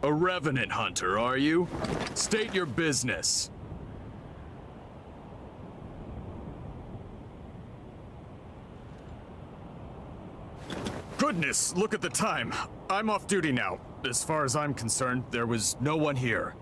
A revenant hunter, are you? State your business. Goodness, look at the time. I'm off duty now. As far as I'm concerned, there was no one here.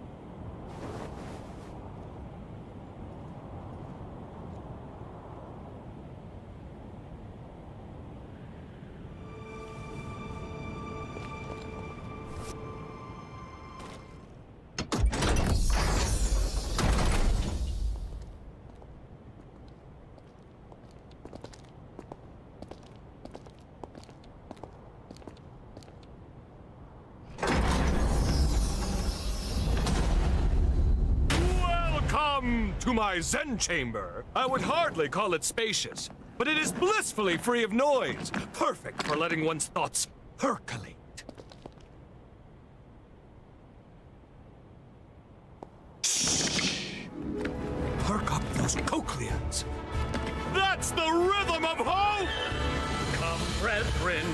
To my Zen chamber. I would hardly call it spacious, but it is blissfully free of noise, perfect for letting one's thoughts percolate. Shh. Perk up those cochlears. That's the rhythm of hope! Come, brethren,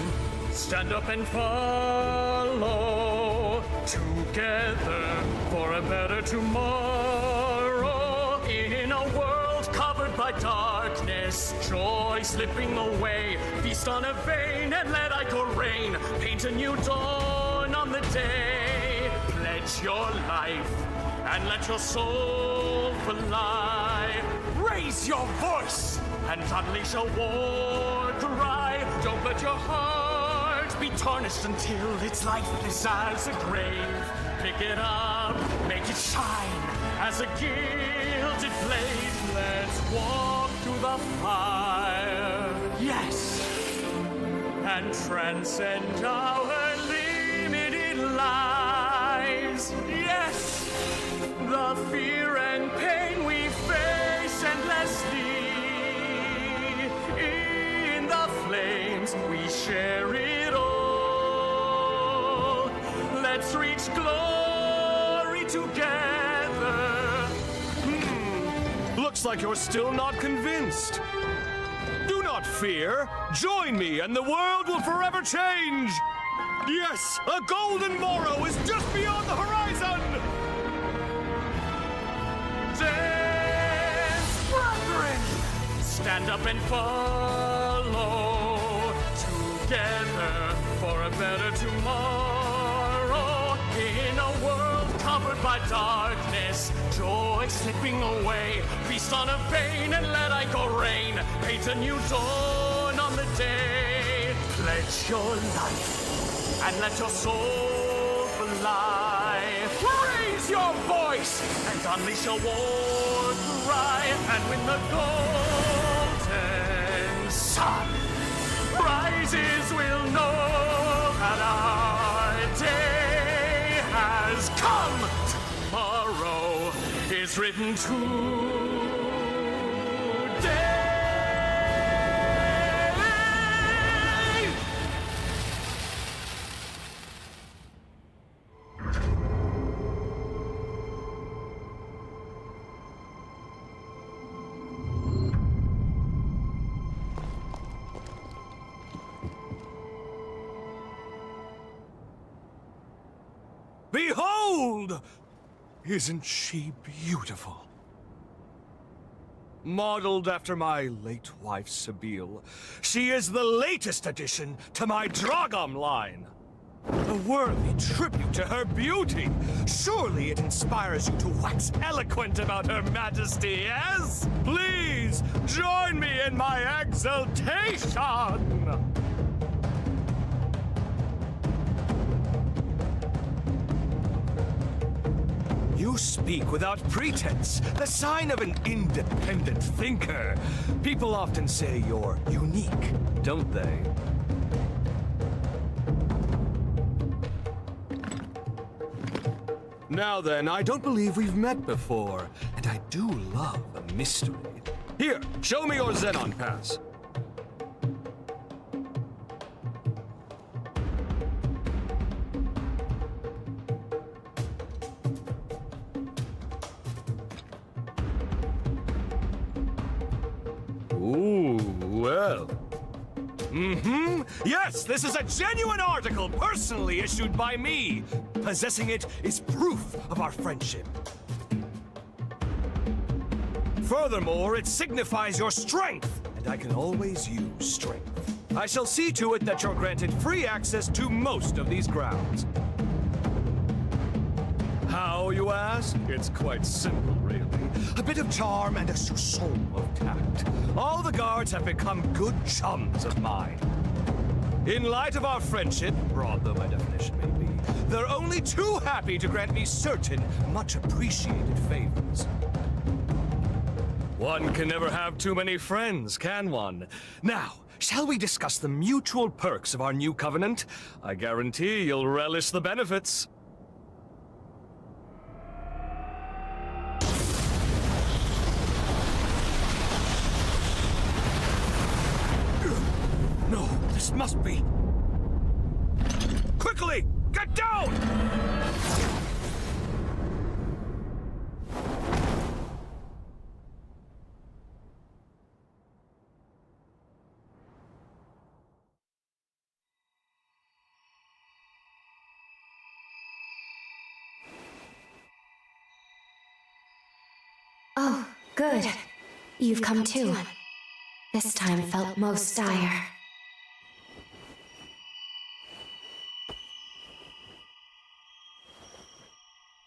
stand up and follow together for a better tomorrow. In a world covered by darkness, joy slipping away. Feast on a vein and let Ico reign. Paint a new dawn on the day. Pledge your life and let your soul fly. Raise your voice and unleash a war cry. Don't let your heart be tarnished until its lifeless as a grave. Pick it up, make it shine as a gilded blade. Let's walk through the fire, yes, and transcend our limited lives. Yes, the fear and pain we face endlessly. In the flames we share it all. Let's reach glory together. Looks like you're still not convinced. Do not fear. Join me and the world will forever change. Yes, a golden morrow is just beyond the horizon. Dance, brethren. Stand up and follow together for a better tomorrow. In a world covered by darkness, joy slipping away. Feast on a vein and let Ico reign. Paint a new dawn on the day. Pledge your life and let your soul fly. Raise your voice and unleash a war cry. And when the golden sun rises, we'll know that our day has come. Tomorrow is written today. Behold! Isn't she beautiful? Modeled after my late wife, Sibyl, she is the latest addition to my Dragom line. A worthy tribute to her beauty. Surely it inspires you to wax eloquent about her majesty, yes? Please, join me in my exultation! You speak without pretense, the sign of an independent thinker. People often say you're unique, don't they? Now then, I don't believe we've met before, and I do love a mystery. Here, show me your Xenon pass. Ooh, well. Yes, this is a genuine article personally issued by me. Possessing it is proof of our friendship. Furthermore, it signifies your strength, and I can always use strength. I shall see to it that you're granted free access to most of these grounds. How, you ask? It's quite simple, really. A bit of charm and a soupçon of tact. All the guards have become good chums of mine. In light of our friendship, broad though my definition may be, they're only too happy to grant me certain, much appreciated favors. One can never have too many friends, can one? Now, shall we discuss the mutual perks of our new covenant? I guarantee you'll relish the benefits. No, this must be... Quickly! Get down! Oh, good. You've come too. This time felt most dire.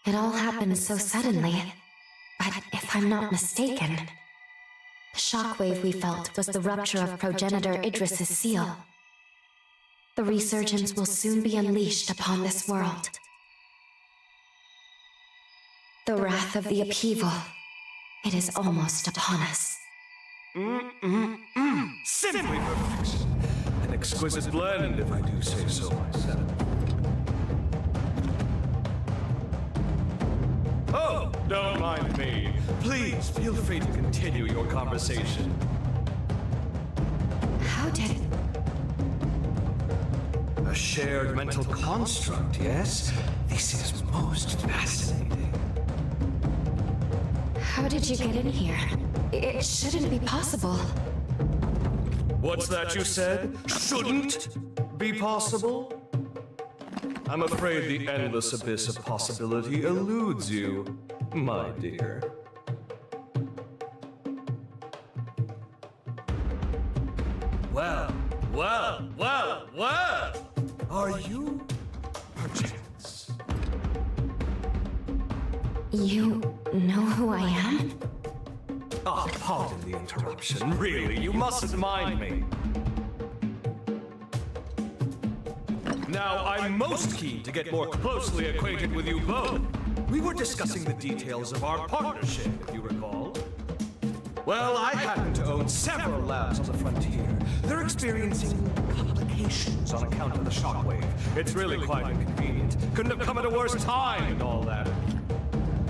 It all happened so suddenly, but if I'm not mistaken, the shockwave we felt was the rupture of progenitor Idris's seal. The resurgence will soon be unleashed upon this world. The wrath of the upheaval, it is almost upon us. Simply perfection. An exquisite blend, if I do say so myself. Oh, don't mind me. Please, feel free to continue your conversation. How did... A shared mental construct, yes? This is most fascinating. How did you get in here? It shouldn't be possible. What's that you said? Shouldn't be possible? I'm afraid the endless abyss of possibility eludes you, my dear. Well. Are you perchance? You know who I am? Ah, pardon the interruption. Really, you mustn't mind me. Now, I'm most keen to get more closely acquainted with you both. We were discussing the details of our partnership, if you recall. Well, I happen to own several labs on the frontier. They're experiencing complications on account of the shockwave. It's really quite inconvenient. Couldn't have come at a worse time and all that.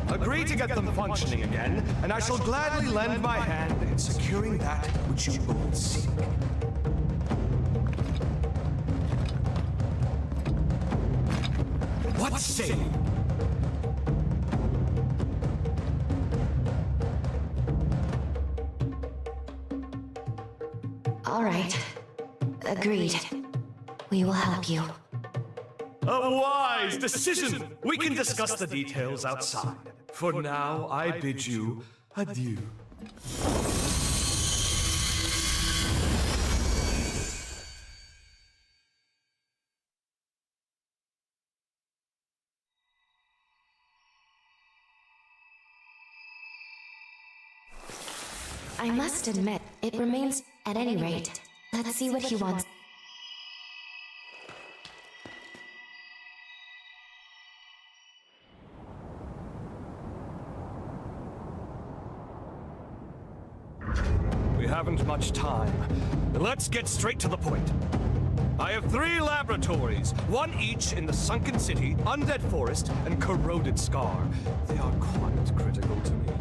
Agree to get them functioning again, and I shall gladly lend my hand in securing that which you both seek. What say you? All right. Agreed. We will help you. A wise decision! We can discuss the details outside. For now, I bid you adieu. I must admit, it remains... At any rate, let's see what he wants. We haven't much time. Let's get straight to the point. I have 3 laboratories, one each in the Sunken City, Undead Forest, and Corroded Scar. They are quite critical to me.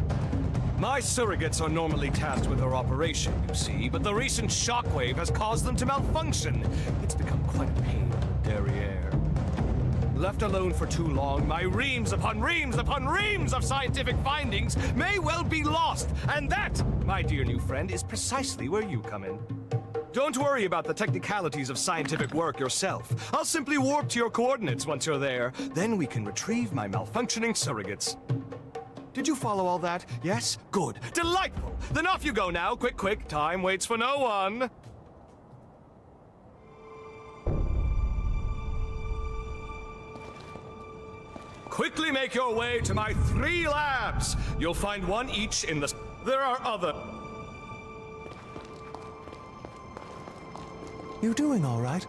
My surrogates are normally tasked with their operation, you see, but the recent shockwave has caused them to malfunction. It's become quite a pain in the derriere. Left alone for too long, my reams upon reams upon reams of scientific findings may well be lost. And that, my dear new friend, is precisely where you come in. Don't worry about the technicalities of scientific work yourself. I'll simply warp to your coordinates once you're there. Then we can retrieve my malfunctioning surrogates. Did you follow all that? Yes? Good. Delightful! Then off you go now. Quick, quick. Time waits for no one. Quickly make your way to my 3 labs. You'll find one each in the... There are other... You doing all right?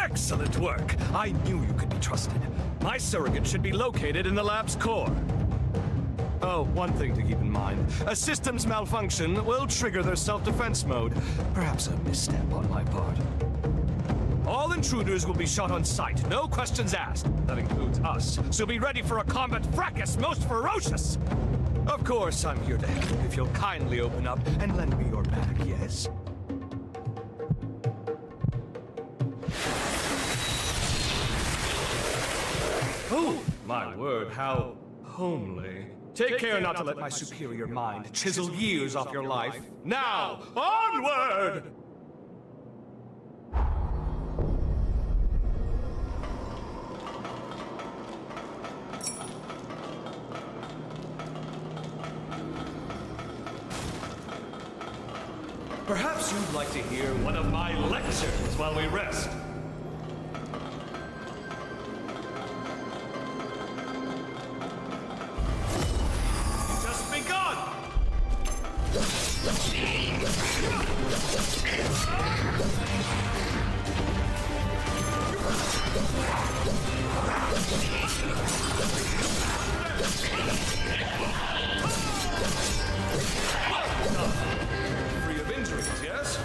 Excellent work. I knew you could be trusted. My surrogate should be located in the lab's core. Oh, one thing to keep in mind. A system's malfunction will trigger their self-defense mode. Perhaps a misstep on my part. All intruders will be shot on sight. No questions asked. That includes us. So be ready for a combat fracas most ferocious. Of course, I'm here to help if you'll kindly open up and lend me your back, yes? Oh, my word, how homely. Take care not to let my superior mind chisel years off your life. Now, onward! Perhaps you'd like to hear one of my lectures while we rest. Just begun! Free of injuries, yes?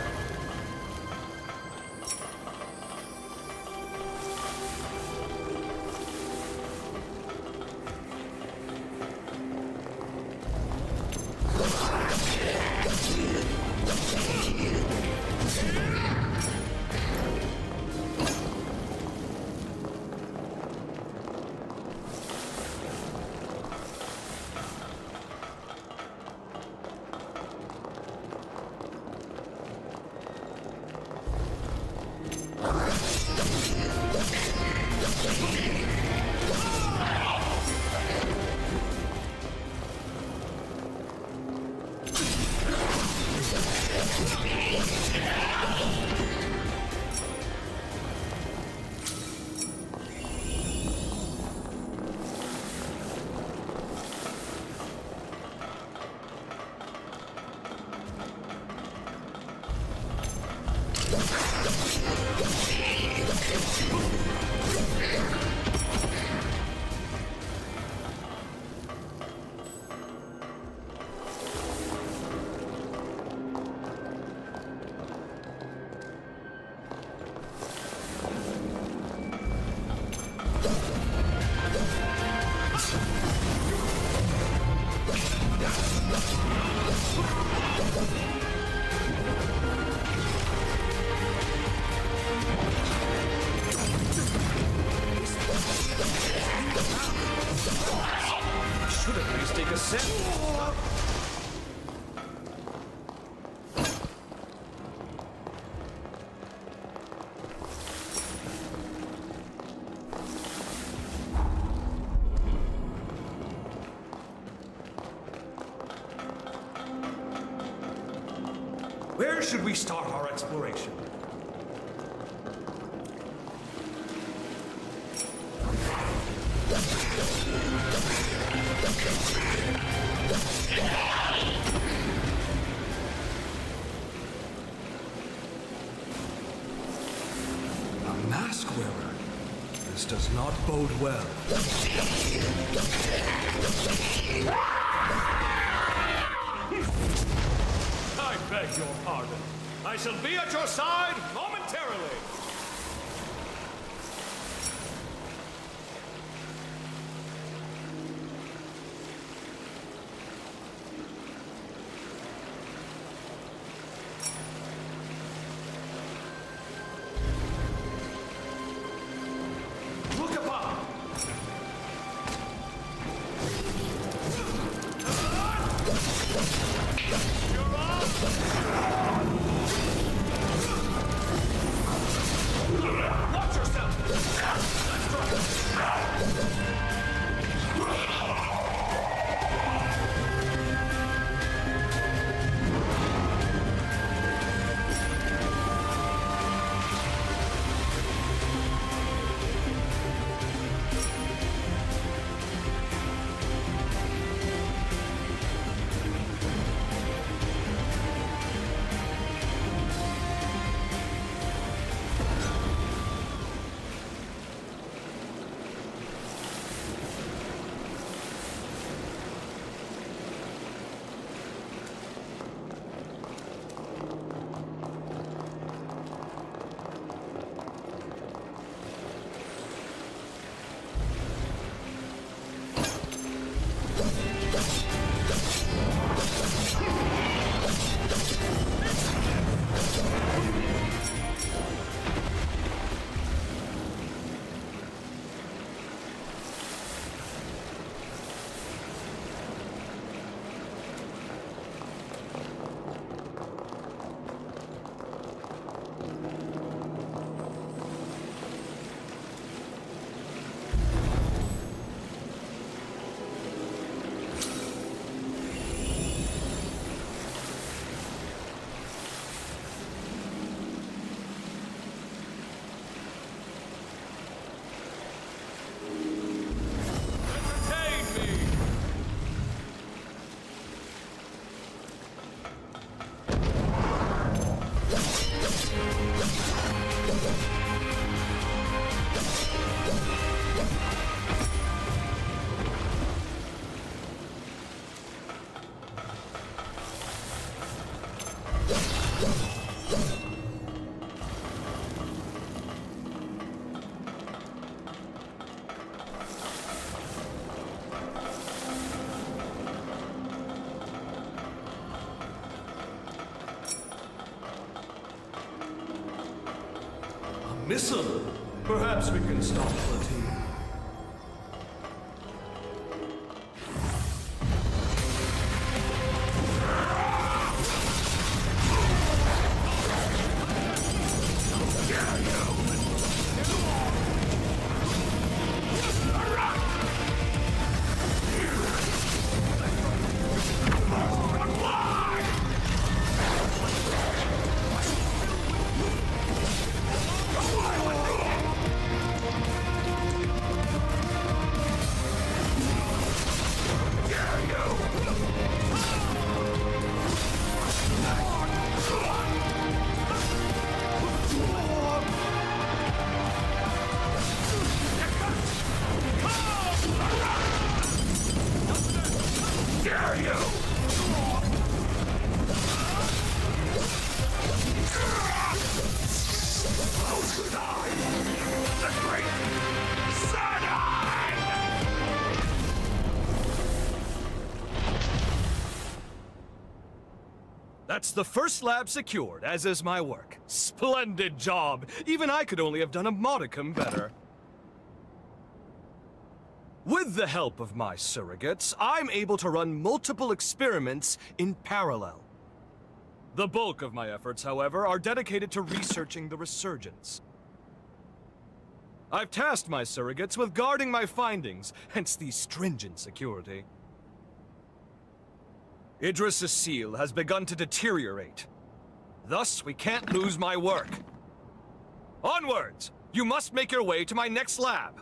Should at least take a sip. Where should we start our exploration? A mask wearer. This does not bode well. I beg your pardon. I shall be at your side momentarily. Look above. You're on. Watch yourself! Let's try. Missile! Perhaps we can stop the team. the first lab secured, as is my work. Splendid job! Even I could only have done a modicum better. With the help of my surrogates, I'm able to run multiple experiments in parallel. The bulk of my efforts, however, are dedicated to researching the resurgence. I've tasked my surrogates with guarding my findings, hence the stringent security. Idris' seal has begun to deteriorate. Thus, we can't lose my work. Onwards! You must make your way to my next lab.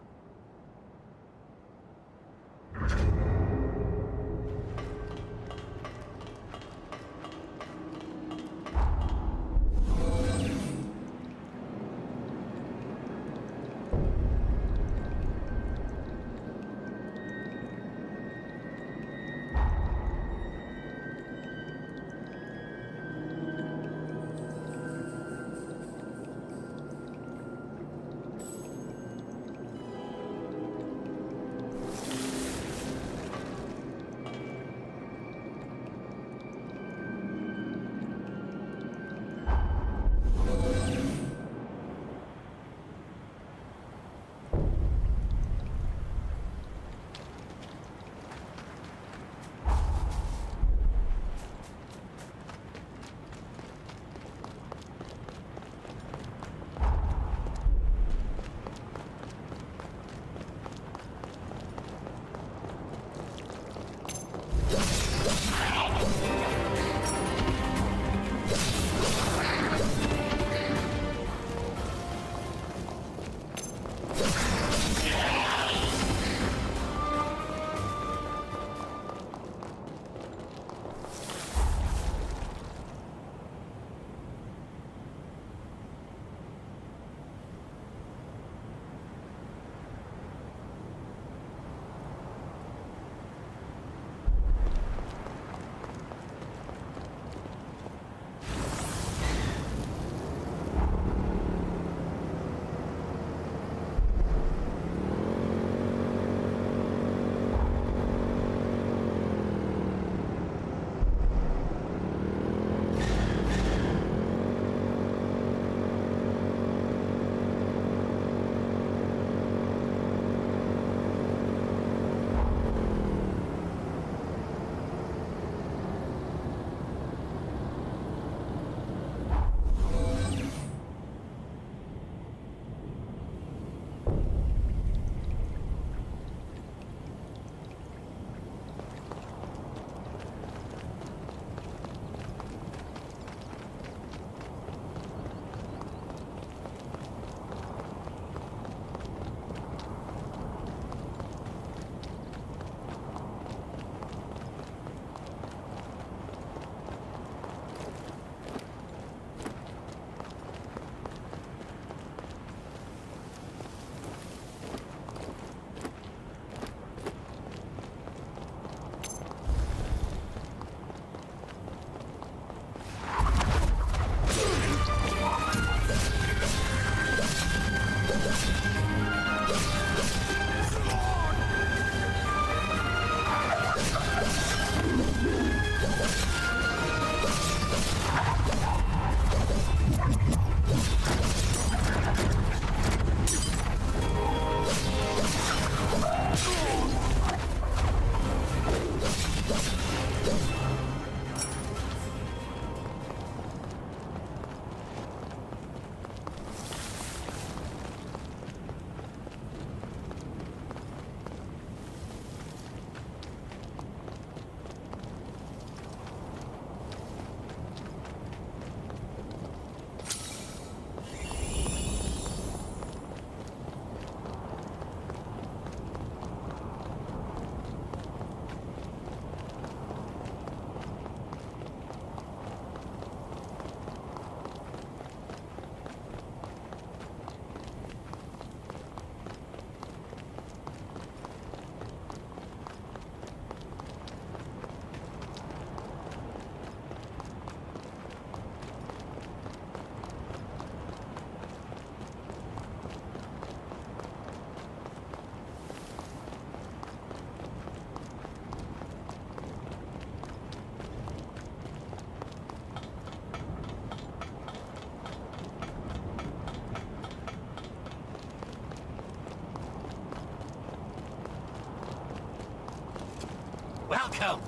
help.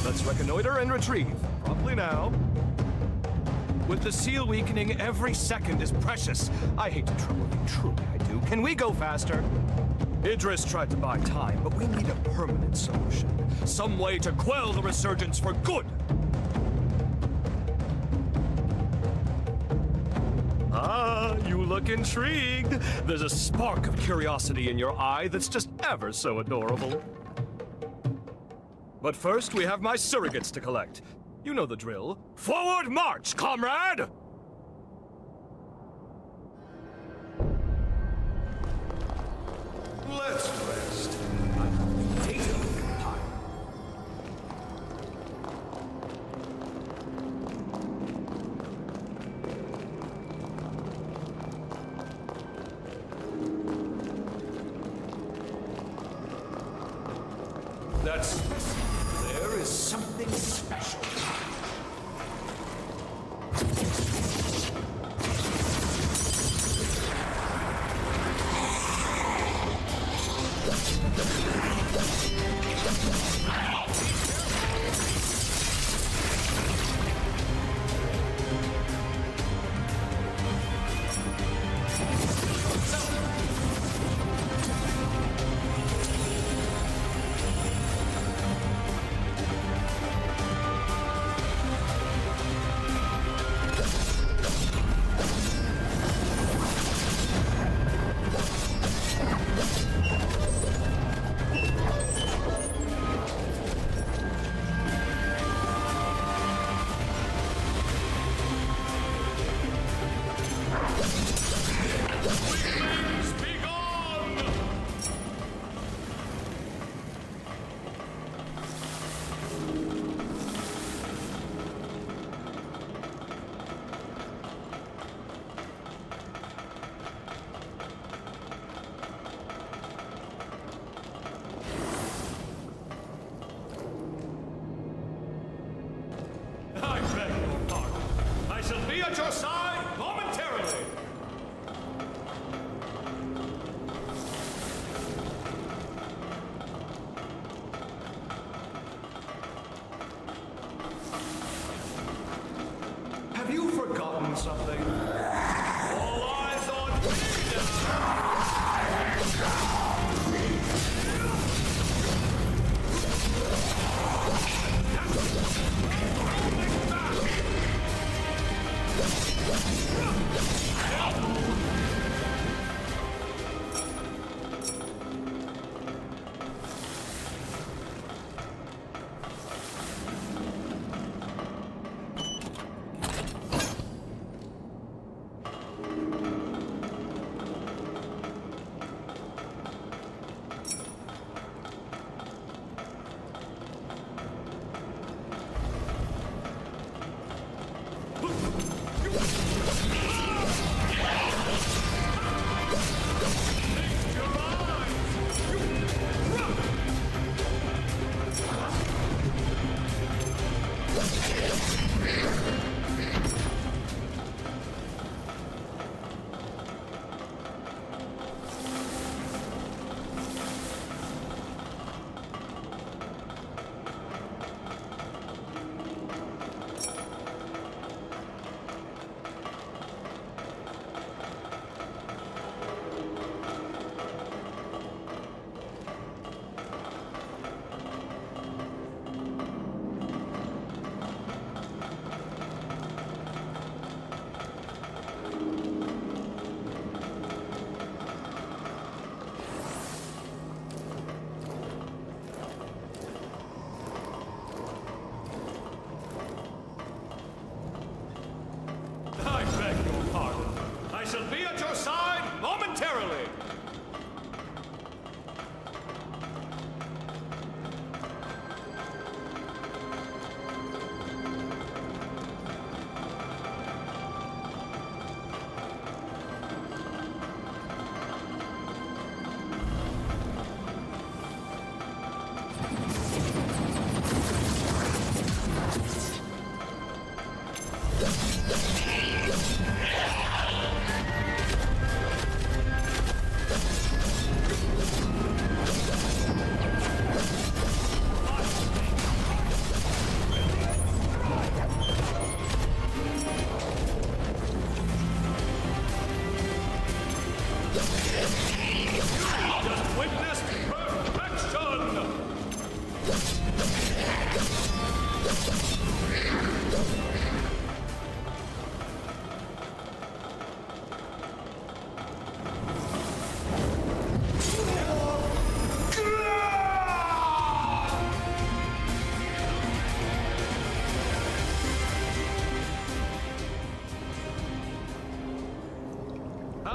Let's reconnoiter and retrieve. Promptly now. With the seal weakening, every second is precious. I hate to trouble you, truly I do. Can we go faster? Idris tried to buy time, but we need a permanent solution. Some way to quell the resurgence for good. Ah, you look intrigued. There's a spark of curiosity in your eye that's just ever so adorable. But first, we have my surrogates to collect. You know the drill. Forward march, comrade! Let's rest. I have data compiled. There is something special.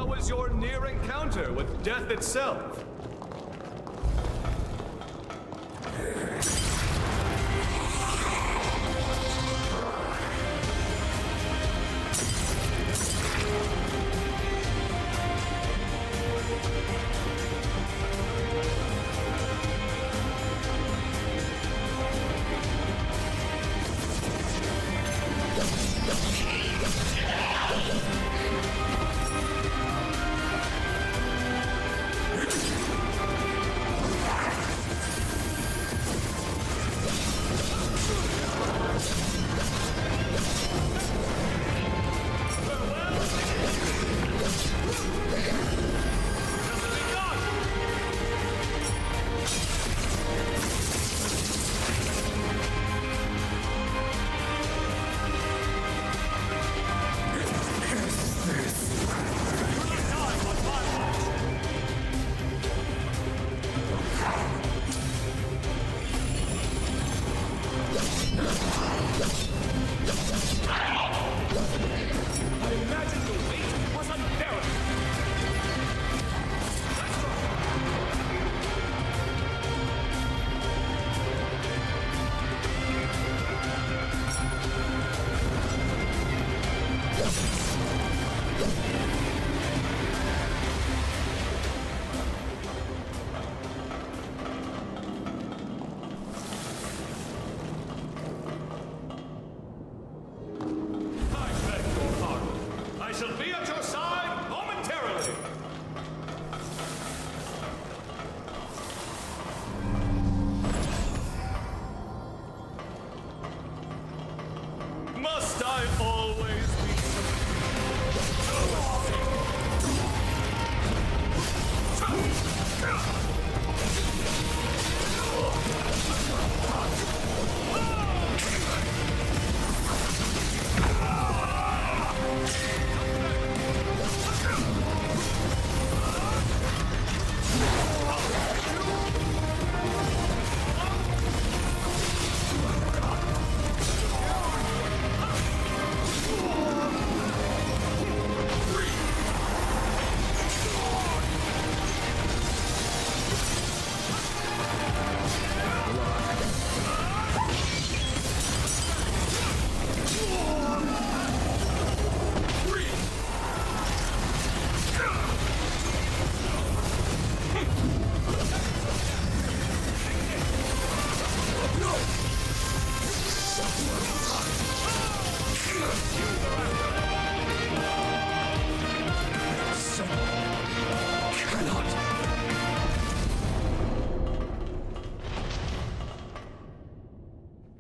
How was your near encounter with death itself?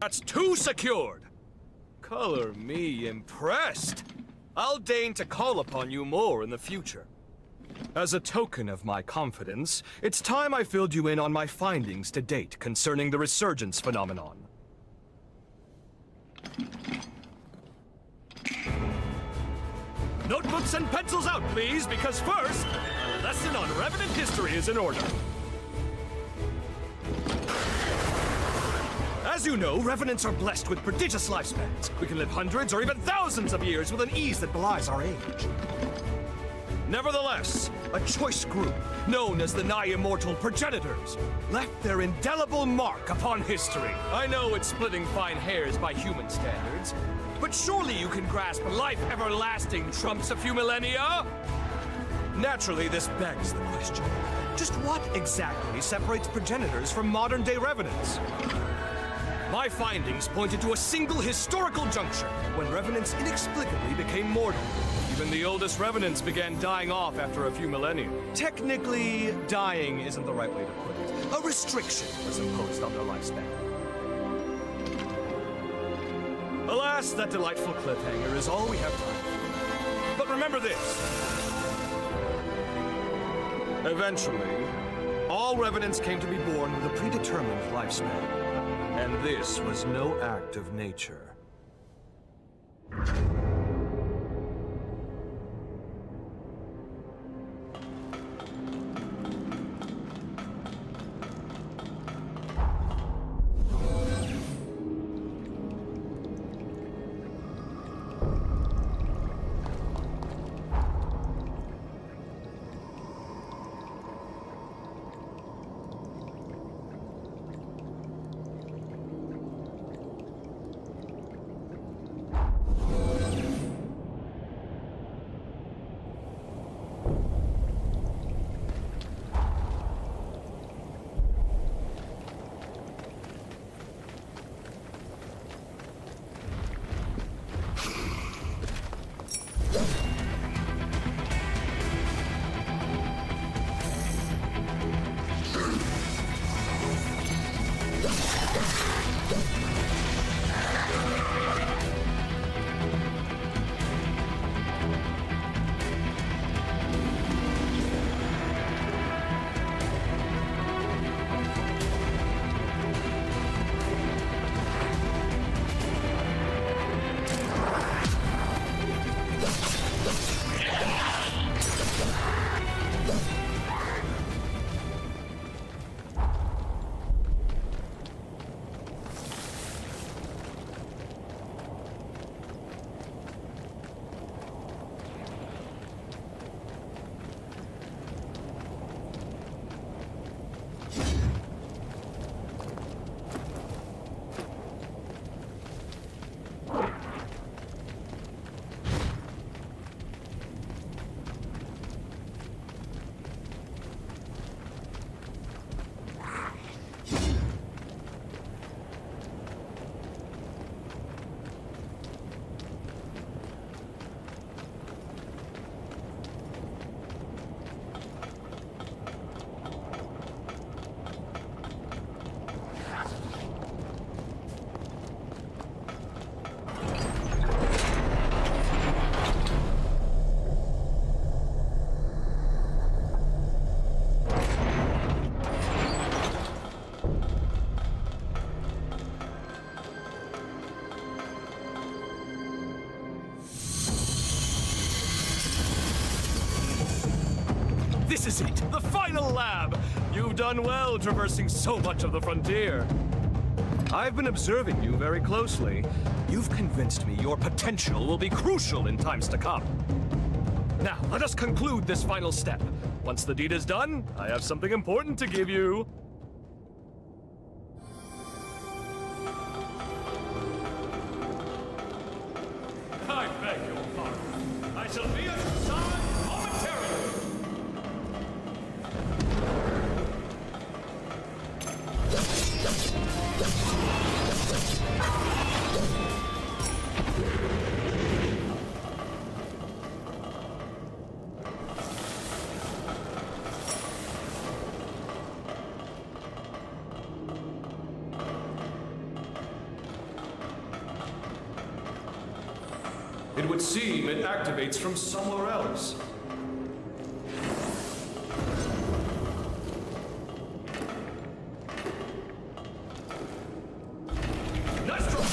That's two secured! Color me impressed. I'll deign to call upon you more in the future. As a token of my confidence, it's time I filled you in on my findings to date concerning the resurgence phenomenon. Notebooks and pencils out, please, because first, a lesson on Revenant history is in order. As you know, Revenants are blessed with prodigious lifespans. We can live hundreds or even thousands of years with an ease that belies our age. Nevertheless, a choice group, known as the nigh-immortal progenitors, left their indelible mark upon history. I know it's splitting fine hairs by human standards, but surely you can grasp life everlasting trumps a few millennia? Naturally, this begs the question. Just what exactly separates progenitors from modern-day Revenants? My findings pointed to a single historical juncture when Revenants inexplicably became mortal. Even the oldest Revenants began dying off after a few millennia. Technically, dying isn't the right way to put it. A restriction was imposed on their lifespan. Alas, that delightful cliffhanger is all we have time for. But remember this. Eventually, all Revenants came to be born with a predetermined lifespan. And this was no act of nature. This is it, the final lab! You've done well traversing so much of the frontier. I've been observing you very closely. You've convinced me your potential will be crucial in times to come. Now, let us conclude this final step. Once the deed is done, I have something important to give you. I beg your pardon. I shall be at your side momentarily. It would seem it activates from somewhere else. Nice try!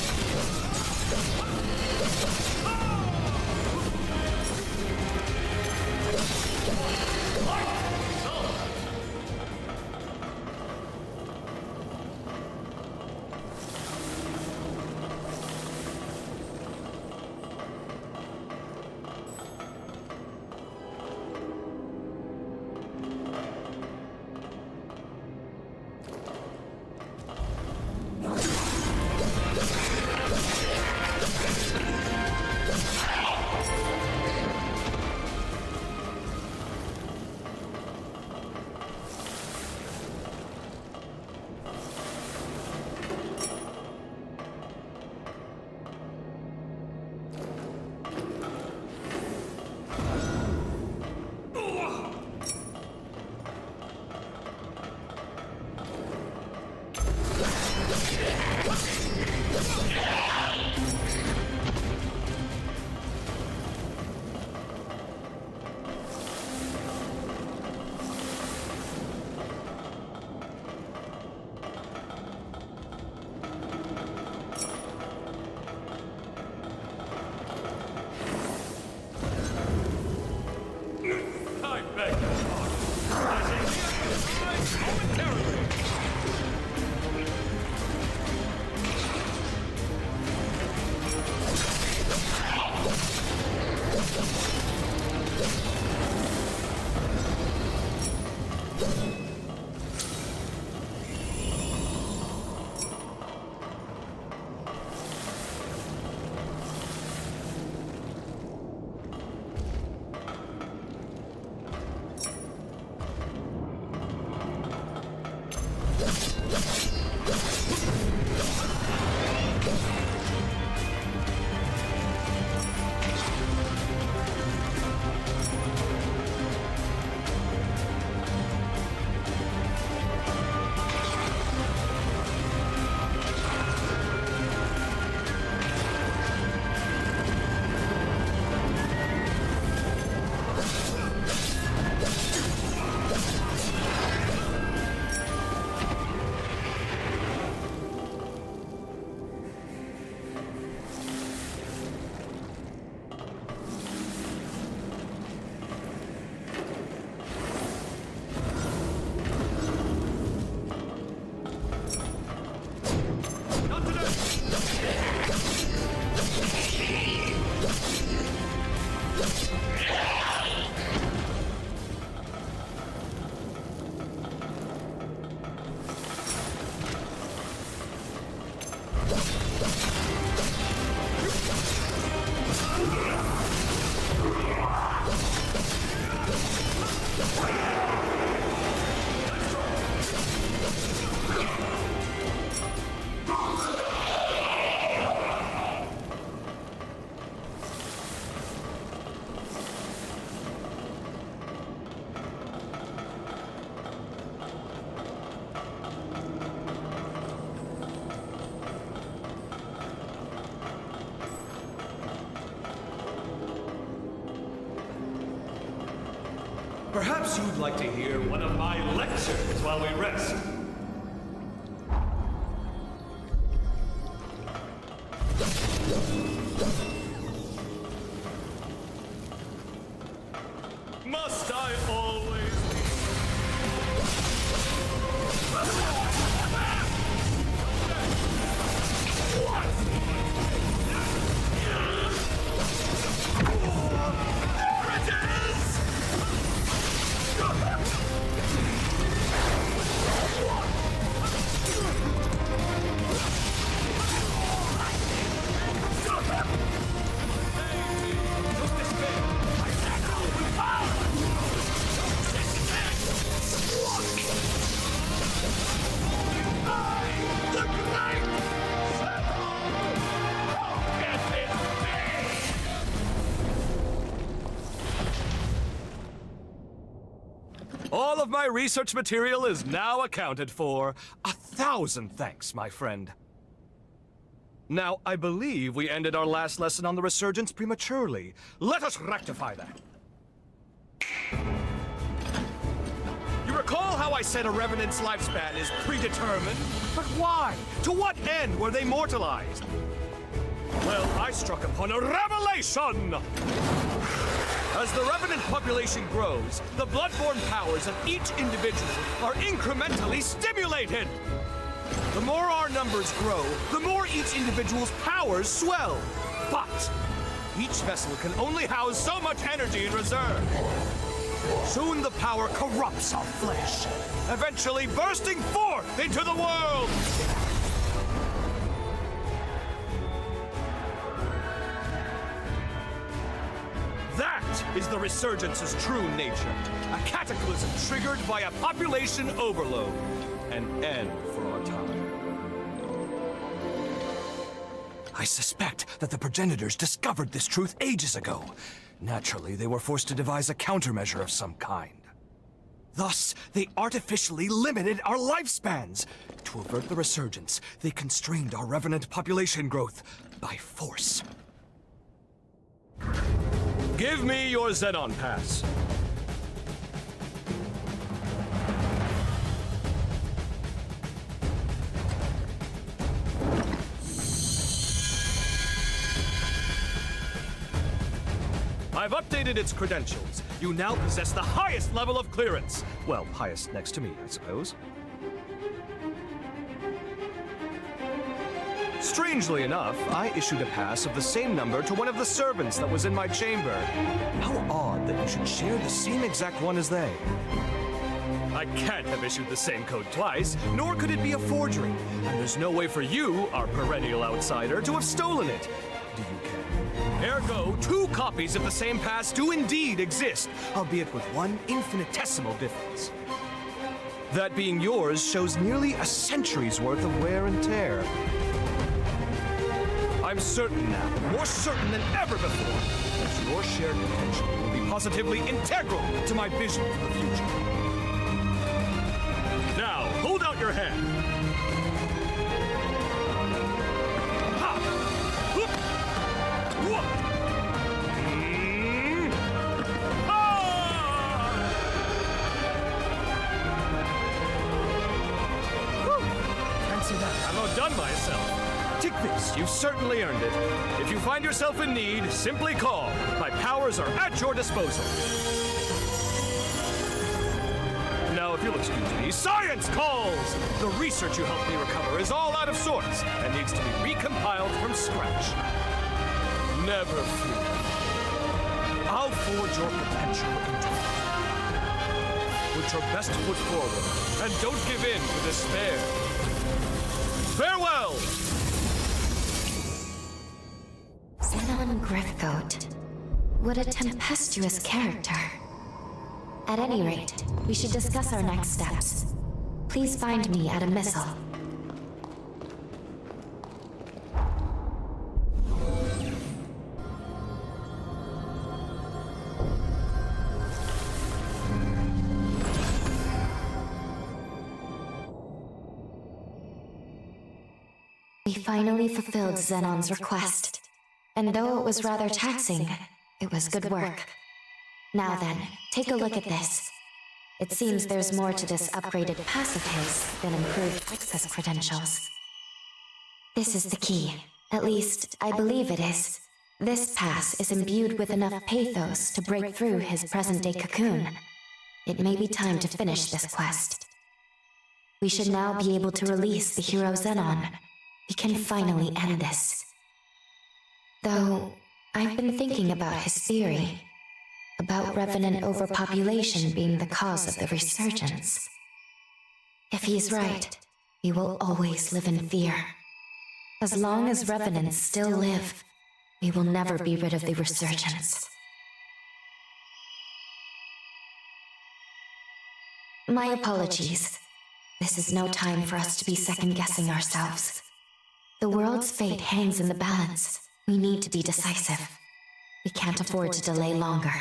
Perhaps you'd like to hear one of my lectures while we rest. Must I always be my research material is now accounted for. 1,000 thanks, my friend. Now, I believe we ended our last lesson on the resurgence prematurely. Let us rectify that. You recall how I said a revenant's lifespan is predetermined? But why? To what end were they mortalized? Well, I struck upon a revelation! As the revenant population grows, the blood-borne powers of each individual are incrementally stimulated! The more our numbers grow, the more each individual's powers swell. But each vessel can only house so much energy in reserve. Soon the power corrupts our flesh, eventually bursting forth into the world! That is the resurgence's true nature. A cataclysm triggered by a population overload. An end for our time. I suspect that the progenitors discovered this truth ages ago. Naturally, they were forced to devise a countermeasure of some kind. Thus, they artificially limited our lifespans. To avert the resurgence, they constrained our revenant population growth by force. Give me your Xenon pass. I've updated its credentials. You now possess the highest level of clearance. Well, highest next to me, I suppose. Strangely enough, I issued a pass of the same number to one of the servants that was in my chamber. How odd that you should share the same exact one as they. I can't have issued the same code twice, nor could it be a forgery. And there's no way for you, our perennial outsider, to have stolen it. Do you care? Ergo, 2 copies of the same pass do indeed exist, albeit with one infinitesimal difference. That being yours shows nearly a century's worth of wear and tear. I'm certain now, more certain than ever before, that your shared potential will be positively integral to my vision for the future. Now, hold out your hand. Ha! Whoop! Whoop! Fancy that. I'm outdone myself. Take this, you've certainly earned it. If you find yourself in need, simply call. My powers are at your disposal. Now, if you'll excuse me, science calls! The research you helped me recover is all out of sorts and needs to be recompiled from scratch. Never fear. I'll forge your potential into it. Put your best foot forward, and don't give in to despair. Farewell! Xenon Griffgoat. What a tempestuous character. At any rate, we should discuss our next steps. Please find me at a missile. We finally fulfilled Xenon's request. And though it was rather taxing, it was good work. Now then, take a look at this. It seems there's more to this upgraded pass of his than improved access credentials. This is the key. At least, I believe it is. This pass is imbued with enough pathos to break through his present-day cocoon. It may be time to finish this quest. We should now be able to release the hero Xenon. We can finally end this. Though, I've been thinking about his theory, about revenant overpopulation being the cause of the resurgence. If he's right, we will always live in fear. As long as revenants still live, we will never be rid of the resurgence. My apologies. This is no time for us to be second-guessing ourselves. The world's fate hangs in the balance. We need to be decisive. We can't afford to delay longer.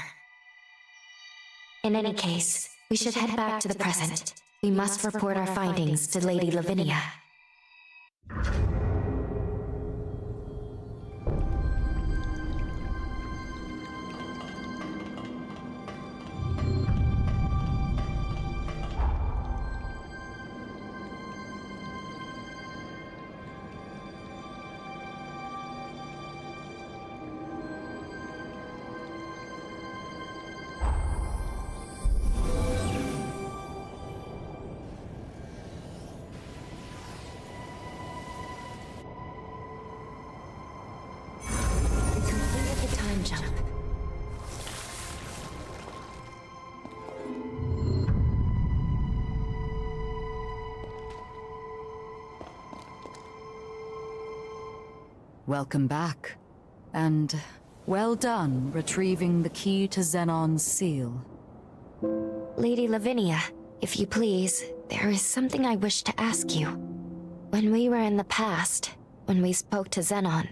In any case, We should head back to the present. We must report our findings to Lady Lavinia. Welcome back. And well done retrieving the key to Xenon's seal. Lady Lavinia, if you please, there is something I wish to ask you. When we were in the past, when we spoke to Xenon,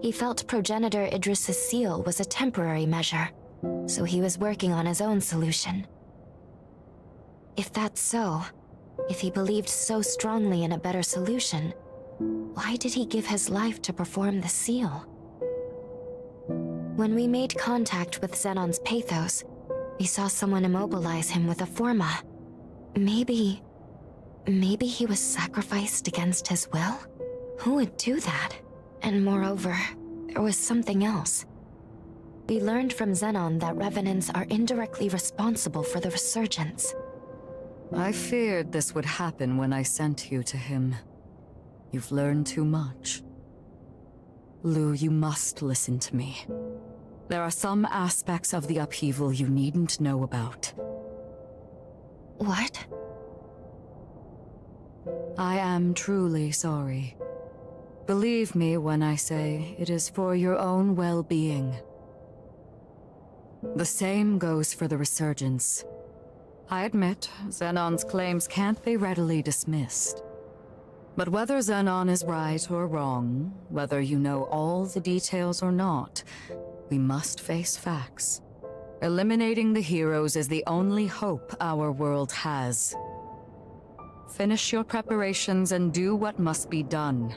he felt progenitor Idris's seal was a temporary measure, so he was working on his own solution. If that's so, if he believed so strongly in a better solution, why did he give his life to perform the seal? When we made contact with Xenon's pathos, we saw someone immobilize him with a forma. Maybe he was sacrificed against his will? Who would do that? And moreover, there was something else. We learned from Xenon that revenants are indirectly responsible for the resurgence. I feared this would happen when I sent you to him. You've learned too much. Lu, you must listen to me. There are some aspects of the upheaval you needn't know about. What? I am truly sorry. Believe me when I say it is for your own well-being. The same goes for the resurgence. I admit, Xenon's claims can't be readily dismissed. But whether Xenon is right or wrong, whether you know all the details or not, we must face facts. Eliminating the heroes is the only hope our world has. Finish your preparations and do what must be done.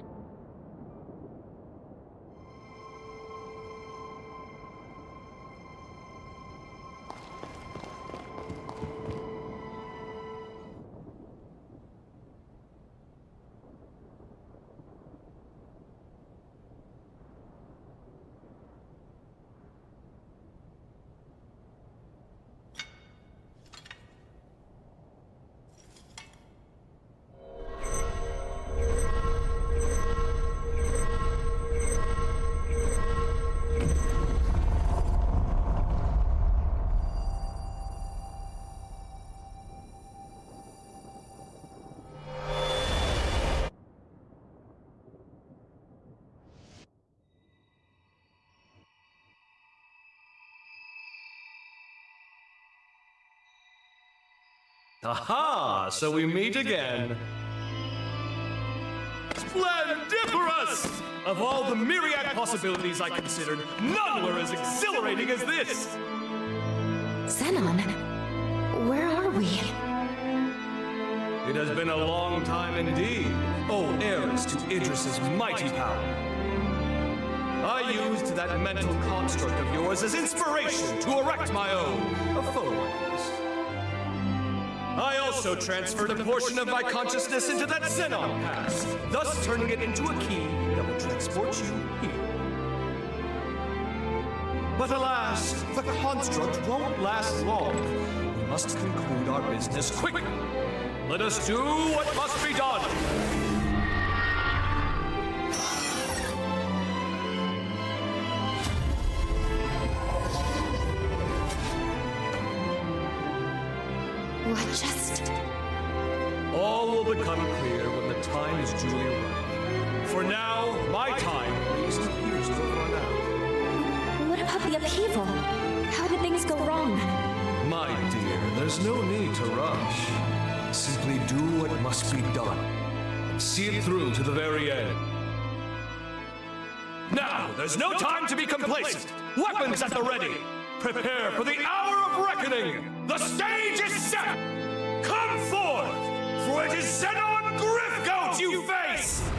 Aha! So we meet again. Splendiferous! Of all the myriad possibilities I considered, none were as exhilarating as this! Xenon, where are we? It has been a long time indeed, O heirs to Idris's mighty power. I used that mental construct of yours as inspiration to erect my own, a photo. I also transferred a portion of my consciousness into that Xenon past, thus turning it into a key that will transport you here. But alas, the construct won't last long. We must conclude our business quickly. Let us do what must be done. What just... All will become clear when the time is duly right. For now, my time is years to run out. What about the upheaval? How did things go wrong? My dear, there's no need to rush. Simply do what must be done. And see it through to the very end. Now, there's no time to be complacent. Weapons at the ready. Prepare for the hour of reckoning! The stage is set! Come forth, for it is Xenon Griffgoat you face!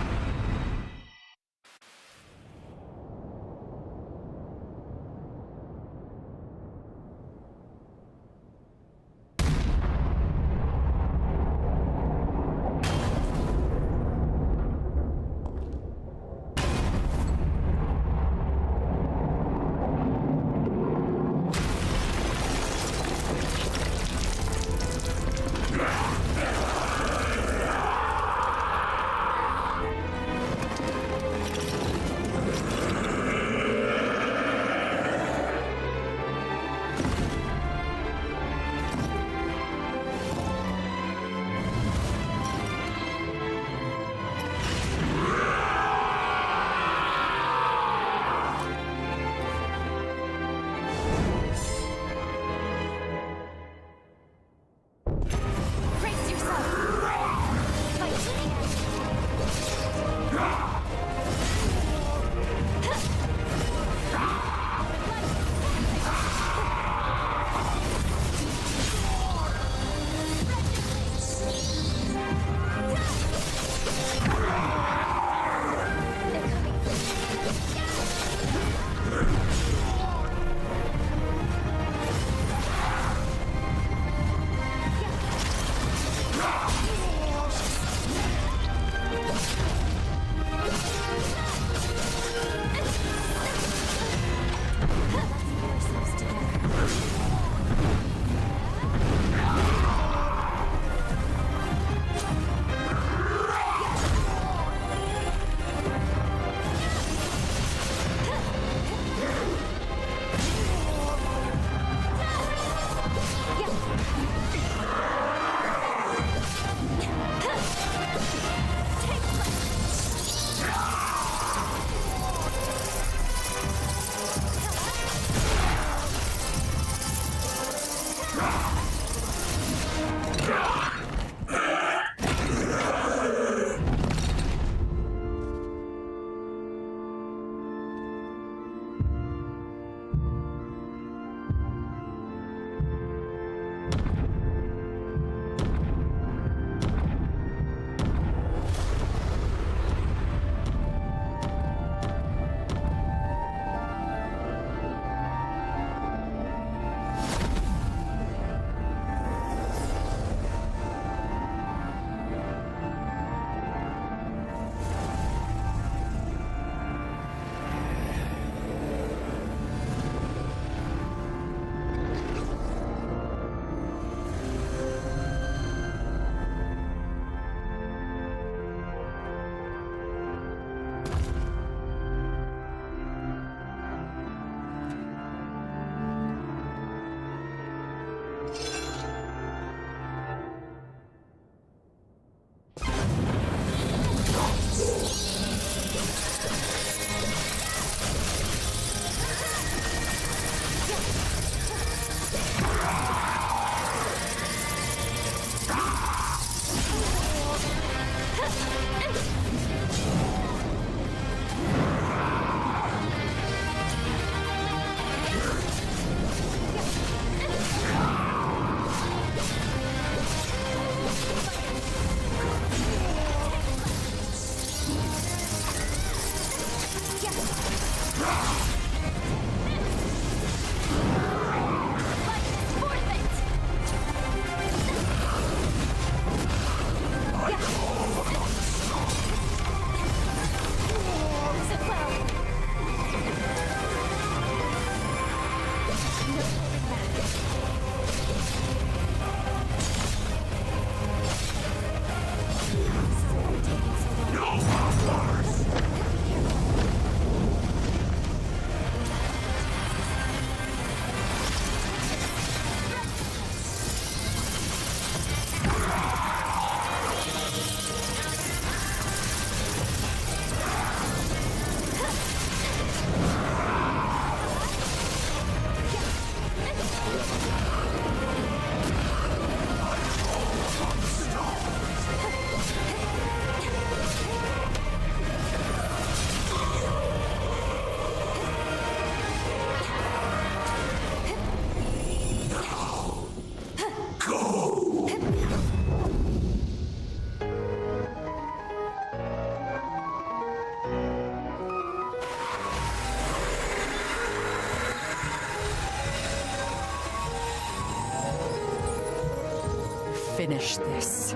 finish this.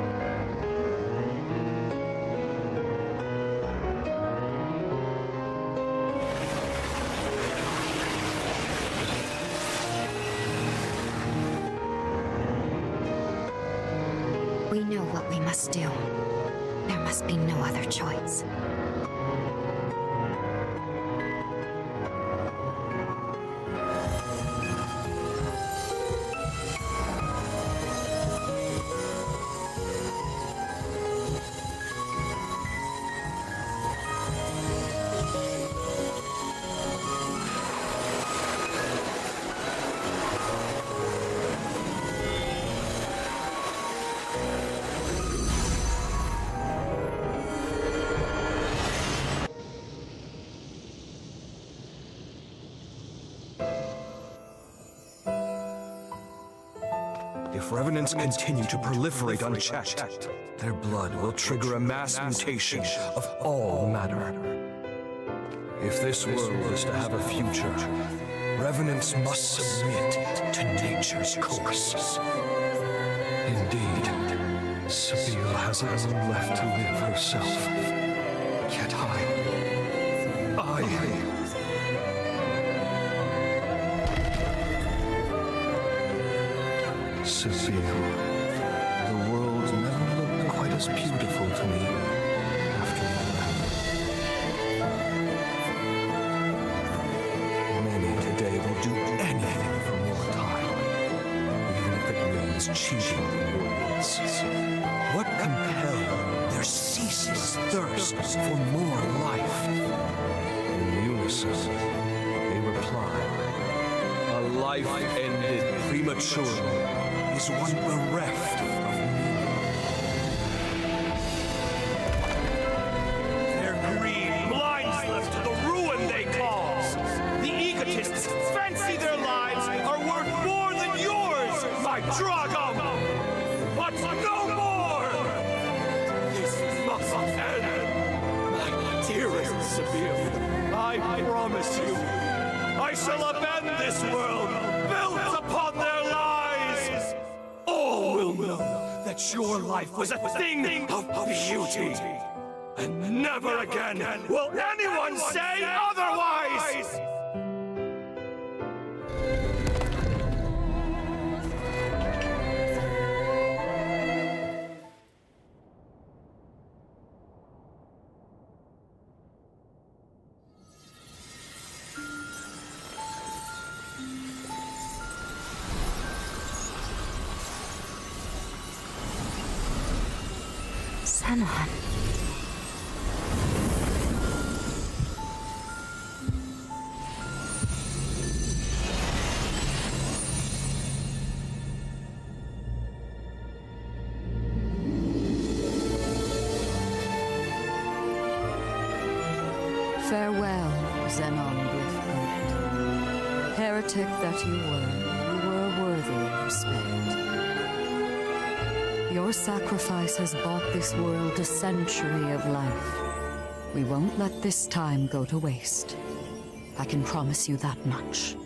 We know what we must do. There must be no other choice. If revenants continue to proliferate unchecked, their blood will trigger a mass mutation of all matter. If this world is to have a future, revenants must submit to nature's course. Indeed, Sabine has only left to live herself. Yet Cecile, the world never looked quite as beautiful to me after you left. Many today will do anything for more time, even if it means cheating the worlds. What compelled their ceaseless thirst for more life? In unison, they reply, a life ended prematurely is one bereft of meaning. Their greed blinds them to the ruin they cause. The egotists fancy their lives are worth more than yours, my Drago! But no more! This must end! My dearest Sabine, I promise you, I shall upend this world built upon their lies! All will know that your life was a thing of beauty. And never again will anyone say otherwise! Xenon. Farewell, Xenon Glyphpoint. Heretic that you were worthy of respect. Your sacrifice has bought this world a century of life. We won't let this time go to waste. I can promise you that much.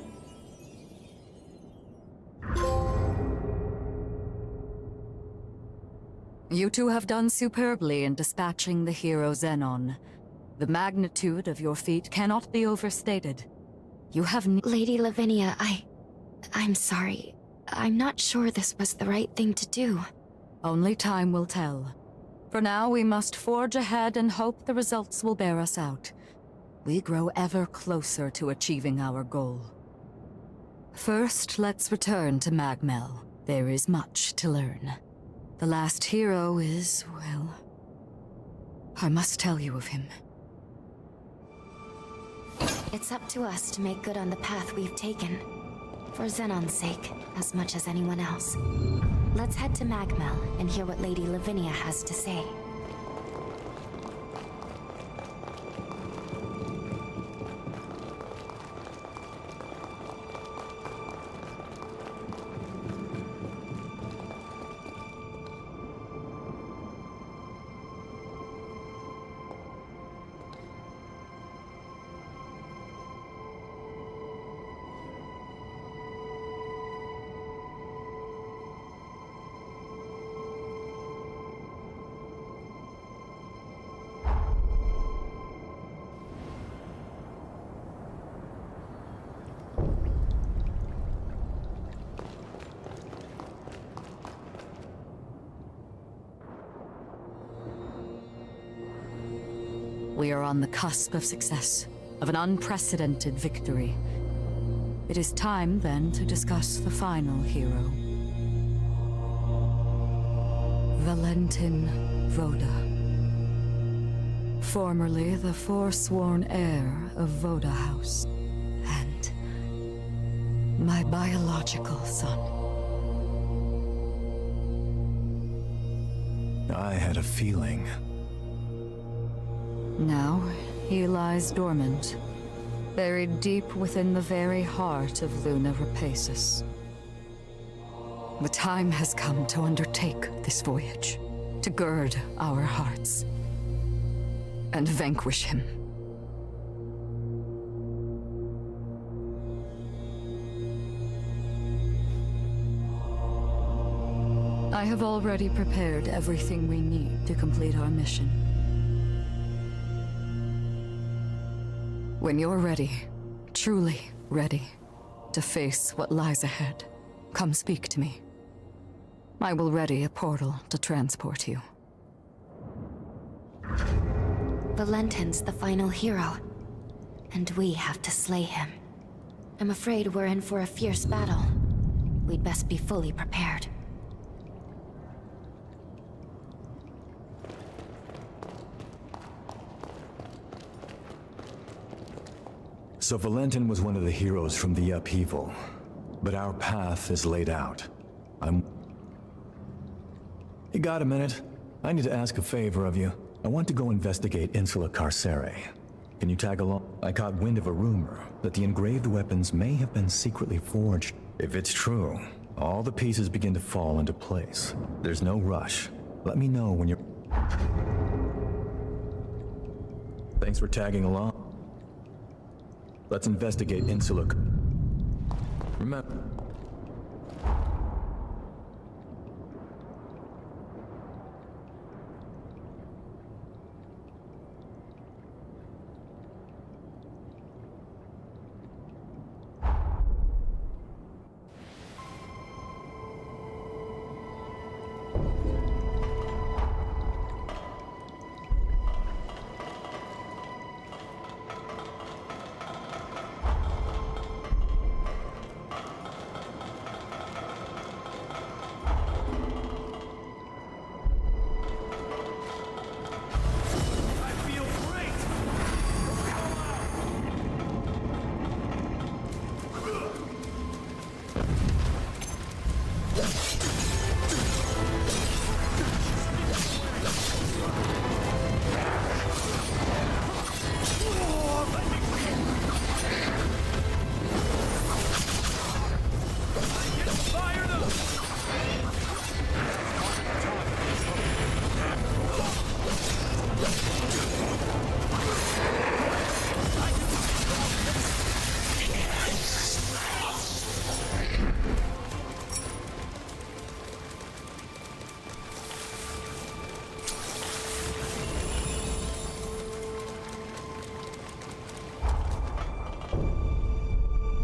You two have done superbly in dispatching the hero Xenon. The magnitude of your feat cannot be overstated. You have Lady Lavinia, I'm sorry. I'm not sure this was the right thing to do. Only time will tell. For now, we must forge ahead and hope the results will bear us out. We grow ever closer to achieving our goal. First, let's return to Magmel. There is much to learn. The last hero is, well, I must tell you of him. It's up to us to make good on the path we've taken. For Xenon's sake, as much as anyone else. Let's head to Magmel and hear what Lady Lavinia has to say. We are on the cusp of success, of an unprecedented victory. It is time, then, to discuss the final hero. Valentin Voda. Formerly the forsworn heir of Voda House, and my biological son. I had a feeling. Now, he lies dormant, buried deep within the very heart of Luna Rapacis. The time has come to undertake this voyage, to gird our hearts, and vanquish him. I have already prepared everything we need to complete our mission. When you're ready, truly ready, to face what lies ahead, come speak to me. I will ready a portal to transport you. Valentin's the final hero, and we have to slay him. I'm afraid we're in for a fierce battle. We'd best be fully prepared. So Valentin was one of the heroes from the upheaval, but our path is laid out. You got a minute? I need to ask a favor of you. I want to go investigate Insula Carcere. Can you tag along? I caught wind of a rumor that the engraved weapons may have been secretly forged. If it's true, all the pieces begin to fall into place. There's no rush. Let me know when you're... Thanks for tagging along. Let's investigate Insula. Remember...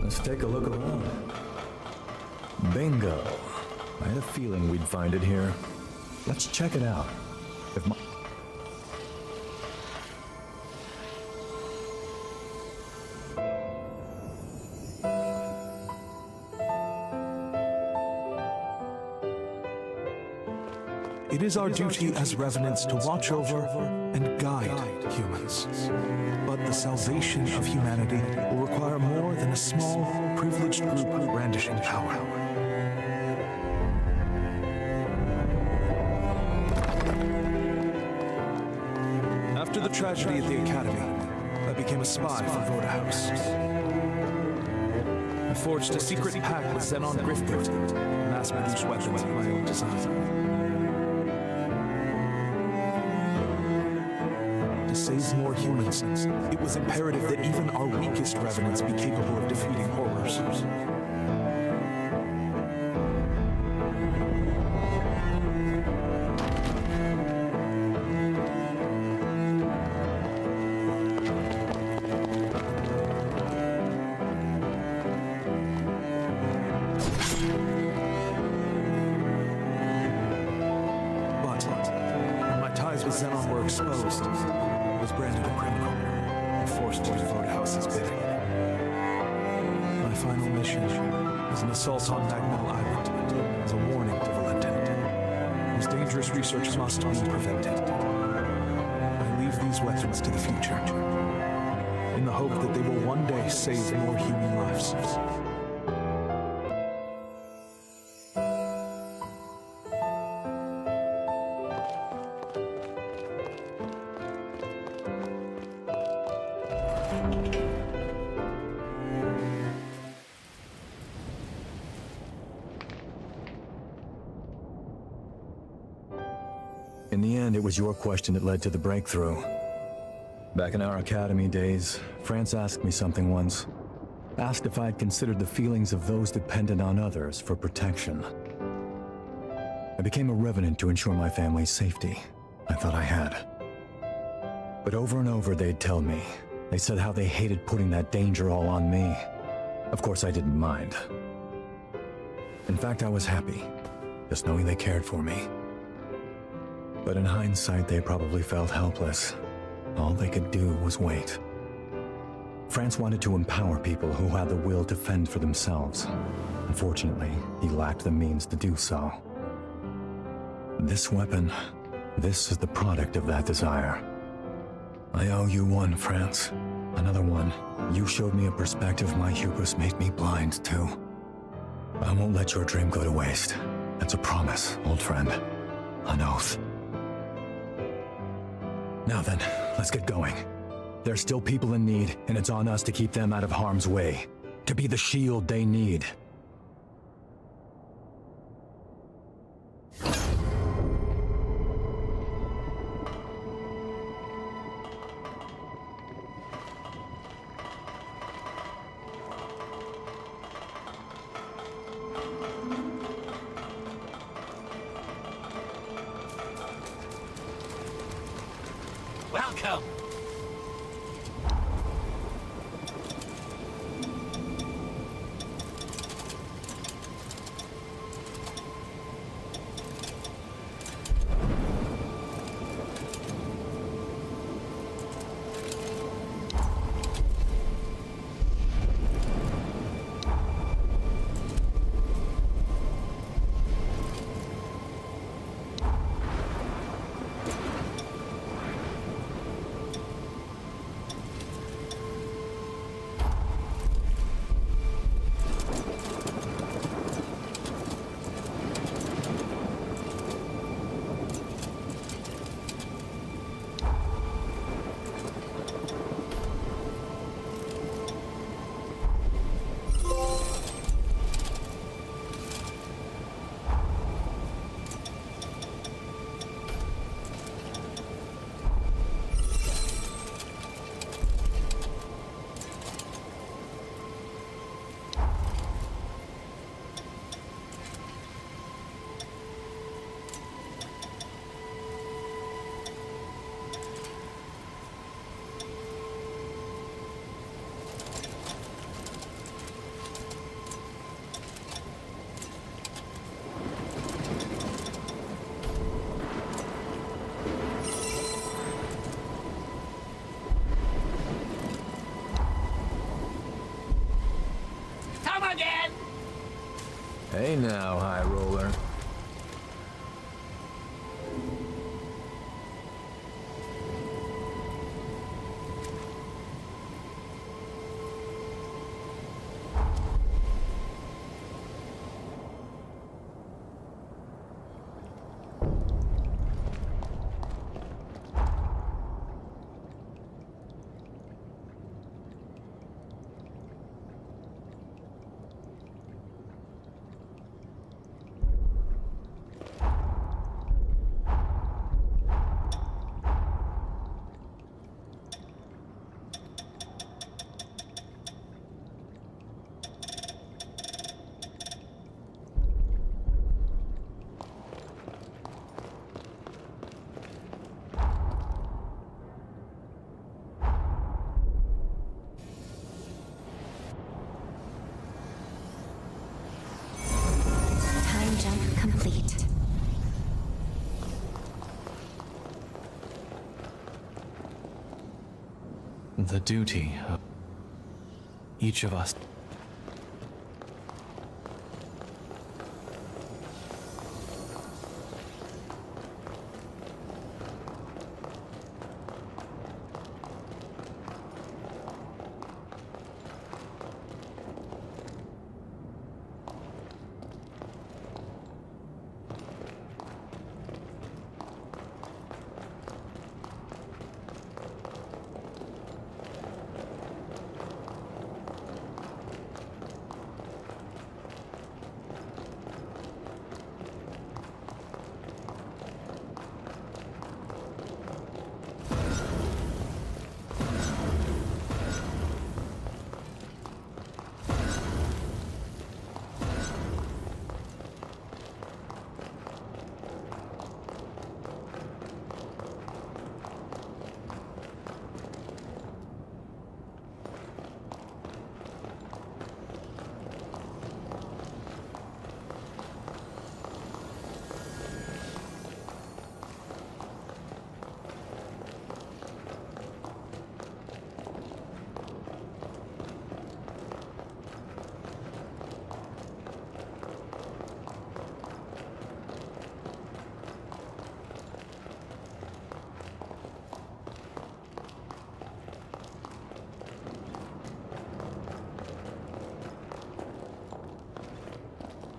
Let's take a look around. Bingo. I had a feeling we'd find it here. Let's check it out. If my... It is our duty as revenants to watch over and guide humans. But the salvation of humanity will require more than a small, privileged group brandishing power. After the tragedy at the Academy, I became a spy for Voda House. I forged a secret pact with Xenon Griffith, mass-produced weapons of my own design. To save more humans, it was imperative that even our weakest revenants be capable of defeating horrors. But when my ties with Xenon were exposed, was branded a criminal and forced to do House's bidding. My final mission was an assault on Magnum Island as a warning to Valentin, whose dangerous research must be prevented. I leave these weapons to the future, in the hope that they will one day save more human lives. In the end, it was your question that led to the breakthrough. Back in our academy days, France asked me something once. Asked if I'd considered the feelings of those dependent on others for protection. I became a revenant to ensure my family's safety. I thought I had. But over and over they'd tell me. They said how they hated putting that danger all on me. Of course I didn't mind. In fact, I was happy, just knowing they cared for me. But in hindsight, they probably felt helpless. All they could do was wait. France wanted to empower people who had the will to fend for themselves. Unfortunately, he lacked the means to do so. This weapon, this is the product of that desire. I owe you one, France. Another one. You showed me a perspective my hubris made me blind to. I won't let your dream go to waste. That's a promise, old friend. An oath. Now then, let's get going. There's still people in need, and it's on us to keep them out of harm's way. To be the shield they need. Welcome! Hey now, High Roller. the duty of each of us.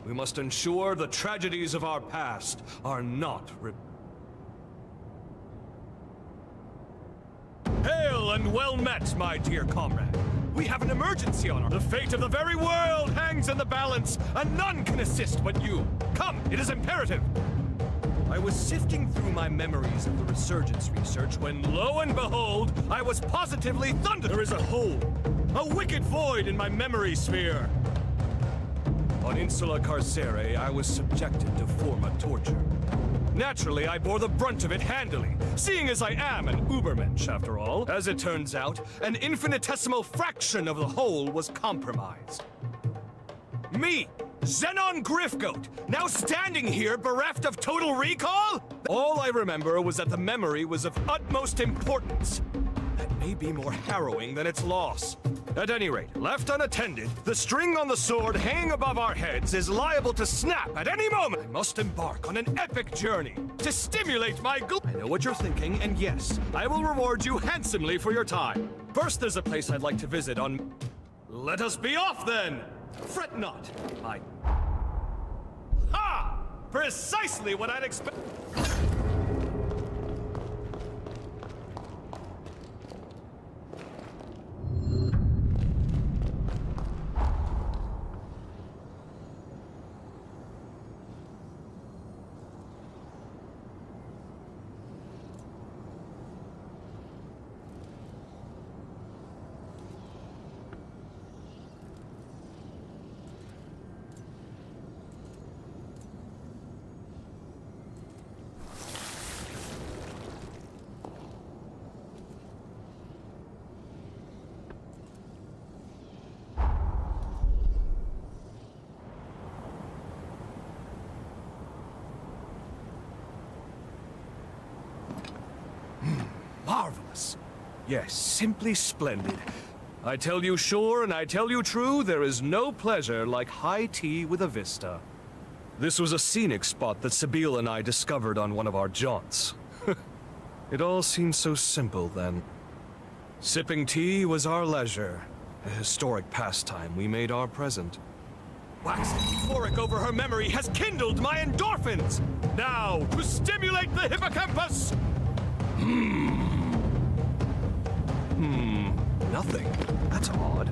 We must ensure the tragedies of our past are not Hail and well met, my dear comrade. We have an emergency on our... The fate of the very world hangs in the balance, and none can assist but you. Come, it is imperative. I was sifting through my memories of the resurgence research when, lo and behold, I was positively thundered. There is a hole, a wicked void in my memory sphere. On Insula Carcere, I was subjected to forma torture. Naturally, I bore the brunt of it handily, seeing as I am an Ubermensch, after all. As it turns out, an infinitesimal fraction of the whole was compromised. Me, Xenon Griffgoat, now standing here bereft of total recall? All I remember was that the memory was of utmost importance. That may be more harrowing than its loss. At any rate, left unattended, the string on the sword hanging above our heads is liable to snap at any moment. I must embark on an epic journey to stimulate my I know what you're thinking, and yes, I will reward you handsomely for your time. First, there's a place I'd like to visit on... Let us be off, then! Fret not, I... Ha! Precisely what I'd expect... Marvelous. Yes, simply splendid. I tell you sure and I tell you true, there is no pleasure like high tea with a vista. This was a scenic spot that Sabine and I discovered on one of our jaunts. It all seemed so simple then. Sipping tea was our leisure, a historic pastime we made our present. Waxing euphoric over her memory has kindled my endorphins! Now, to stimulate the hippocampus! Nothing. That's odd.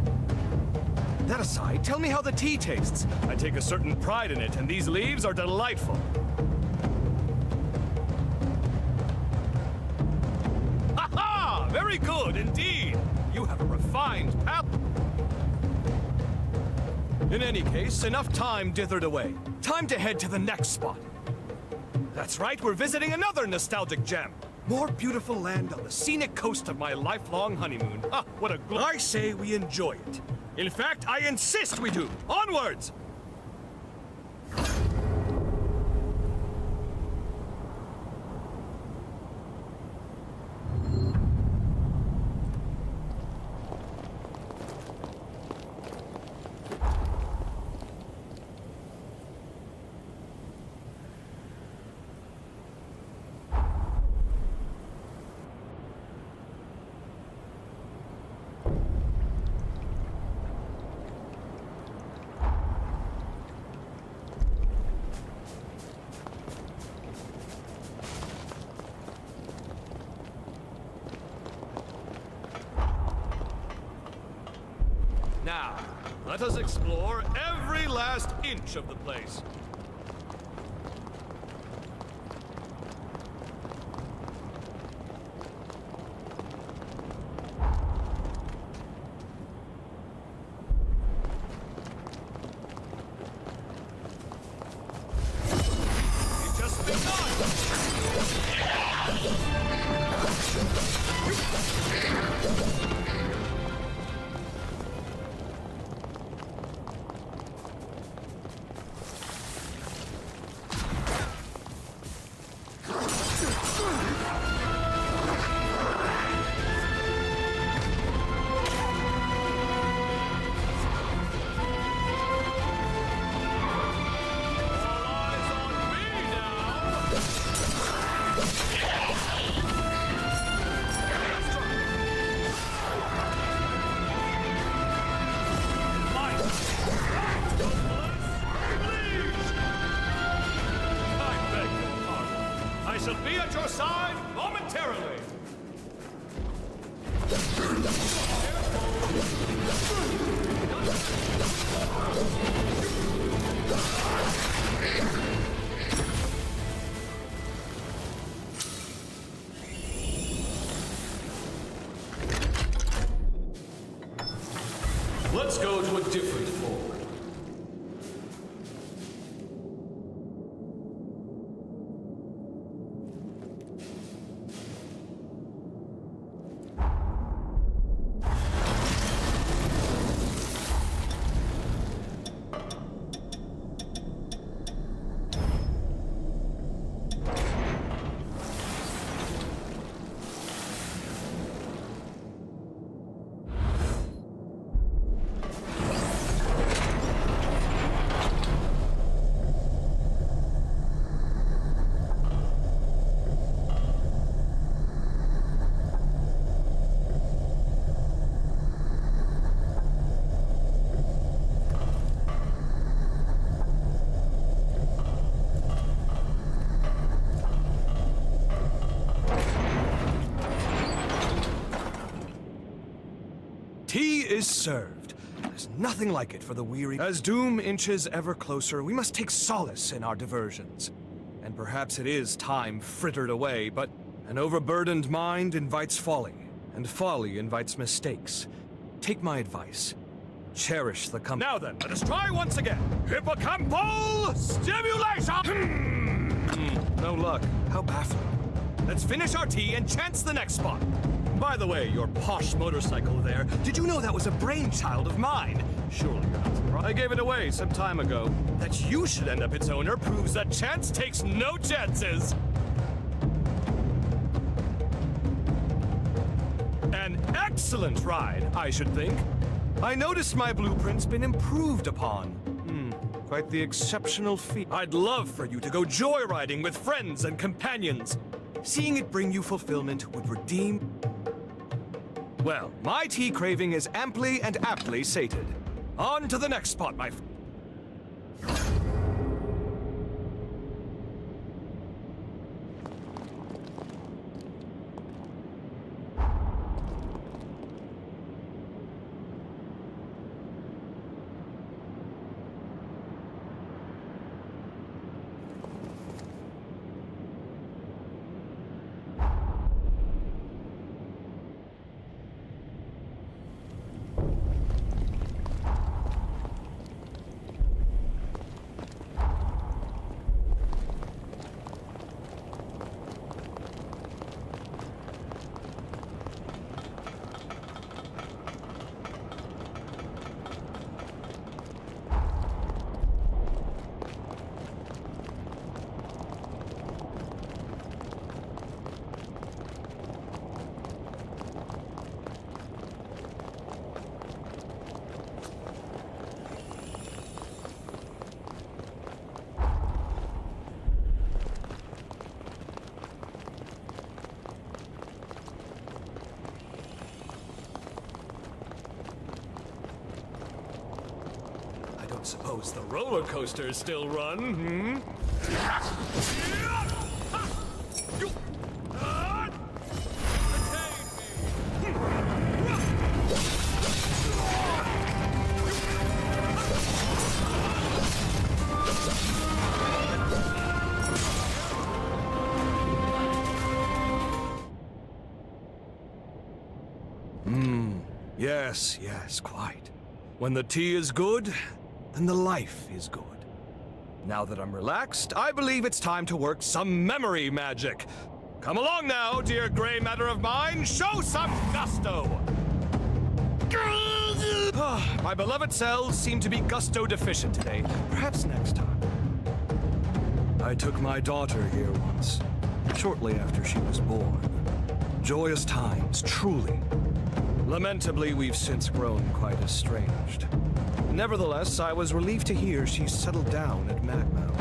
That aside, tell me how the tea tastes. I take a certain pride in it, and these leaves are delightful. Ha-ha! Very good, indeed. You have a refined palate. In any case, enough time dithered away. Time to head to the next spot. That's right, we're visiting another nostalgic gem. More beautiful land on the scenic coast of my lifelong honeymoon. Ah, what a I say we enjoy it. In fact, I insist we do. Onwards! Now, let us explore every last inch of the place. Let's go to a different form. Tea is served. There's nothing like it for the weary. As doom inches ever closer, we must take solace in our diversions. And perhaps it is time frittered away, but an overburdened mind invites folly, and folly invites mistakes. Take my advice. Cherish the company. Now then, let us try once again. Hippocampal stimulation! No luck. How baffling. Let's finish our tea and chance the next spot. By the way, your posh motorcycle there, did you know that was a brainchild of mine? Surely you're not surprised. I gave it away some time ago. That you should end up its owner proves that chance takes no chances. An excellent ride, I should think. I noticed my blueprint's been improved upon. Quite the exceptional feat. I'd love for you to go joyriding with friends and companions. Seeing it bring you fulfillment would redeem... Well, my tea craving is amply and aptly sated. On to the next spot, my friend. Suppose the roller coasters still run, Yes, yes, quite. When the tea is good, then the life is good. Now that I'm relaxed, I believe it's time to work some memory magic. Come along now, dear gray matter of mine, show some gusto! My beloved cells seem to be gusto deficient today. Perhaps next time. I took my daughter here once, shortly after she was born. Joyous times, truly. Lamentably, we've since grown quite estranged. Nevertheless, I was relieved to hear she settled down at Magma.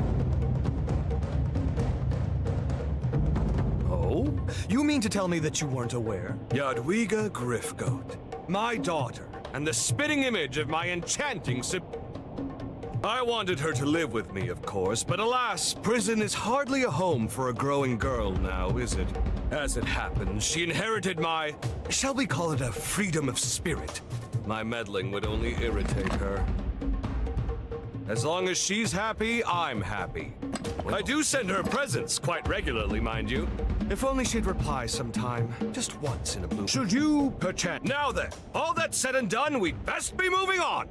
Oh? You mean to tell me that you weren't aware? Jadwiga Griffgoat, my daughter, and the spitting image of my enchanting I wanted her to live with me, of course, but alas, prison is hardly a home for a growing girl now, is it? As it happens, she inherited my, shall we call it a freedom of spirit? My meddling would only irritate her. As long as she's happy, I'm happy. I do send her presents quite regularly, mind you. If only she'd reply sometime, just once in a blue. Should you, perchance? Now then, all that said and done, we'd best be moving on.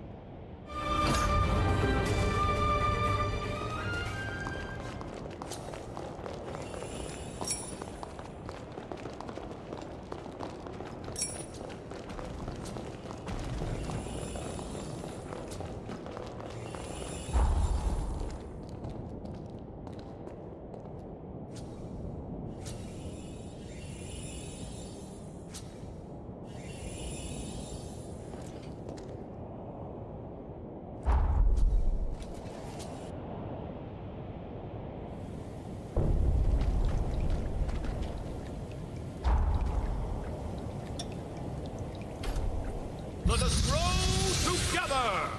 Let us grow together!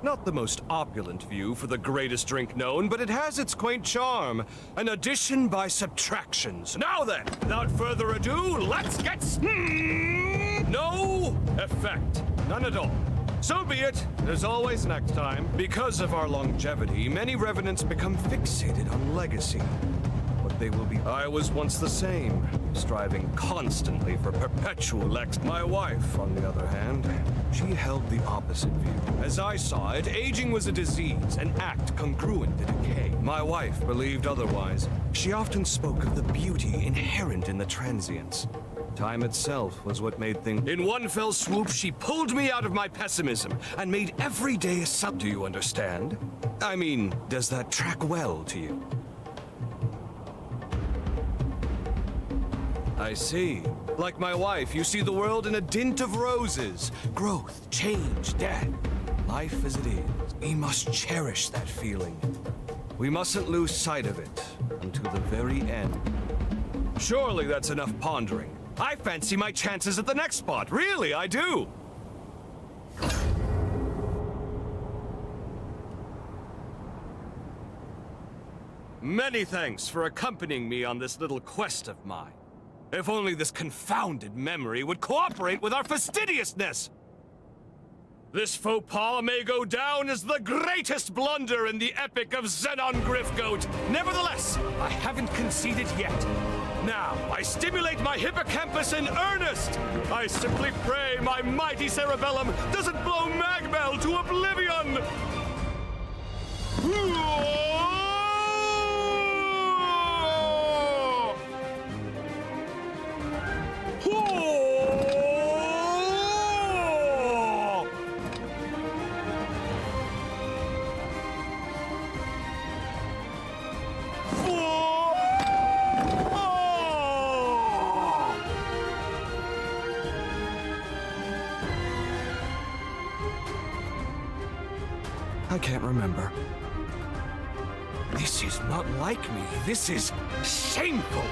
Not the most opulent view for the greatest drink known, but it has its quaint charm. An addition by subtractions. Now then, without further ado, let's get no effect. None at all. So be it. There's always next time. Because of our longevity, many revenants become fixated on legacy. What they will be. I was once the same, striving constantly for perpetual lex. My wife, on the other hand, she held the opposite view. As I saw it, aging was a disease, an act congruent to decay. My wife believed otherwise. She often spoke of the beauty inherent in the transience. Time itself was what made things. In one fell swoop, she pulled me out of my pessimism and made every day a sub. Do you understand? I mean, does that track well to you? I see. Like my wife, you see the world in a dint of roses. Growth, change, death. Life as it is. We must cherish that feeling. We mustn't lose sight of it until the very end. Surely that's enough pondering. I fancy my chances at the next spot. Really, I do. Many thanks for accompanying me on this little quest of mine. If only this confounded memory would cooperate with our fastidiousness! This faux pas may go down as the greatest blunder in the epic of Xenon Griffgoat. Nevertheless, I haven't conceded yet. Now, I stimulate my hippocampus in earnest! I simply pray my mighty cerebellum doesn't blow Magbell to oblivion! I can't remember. This is not like me. This is shameful.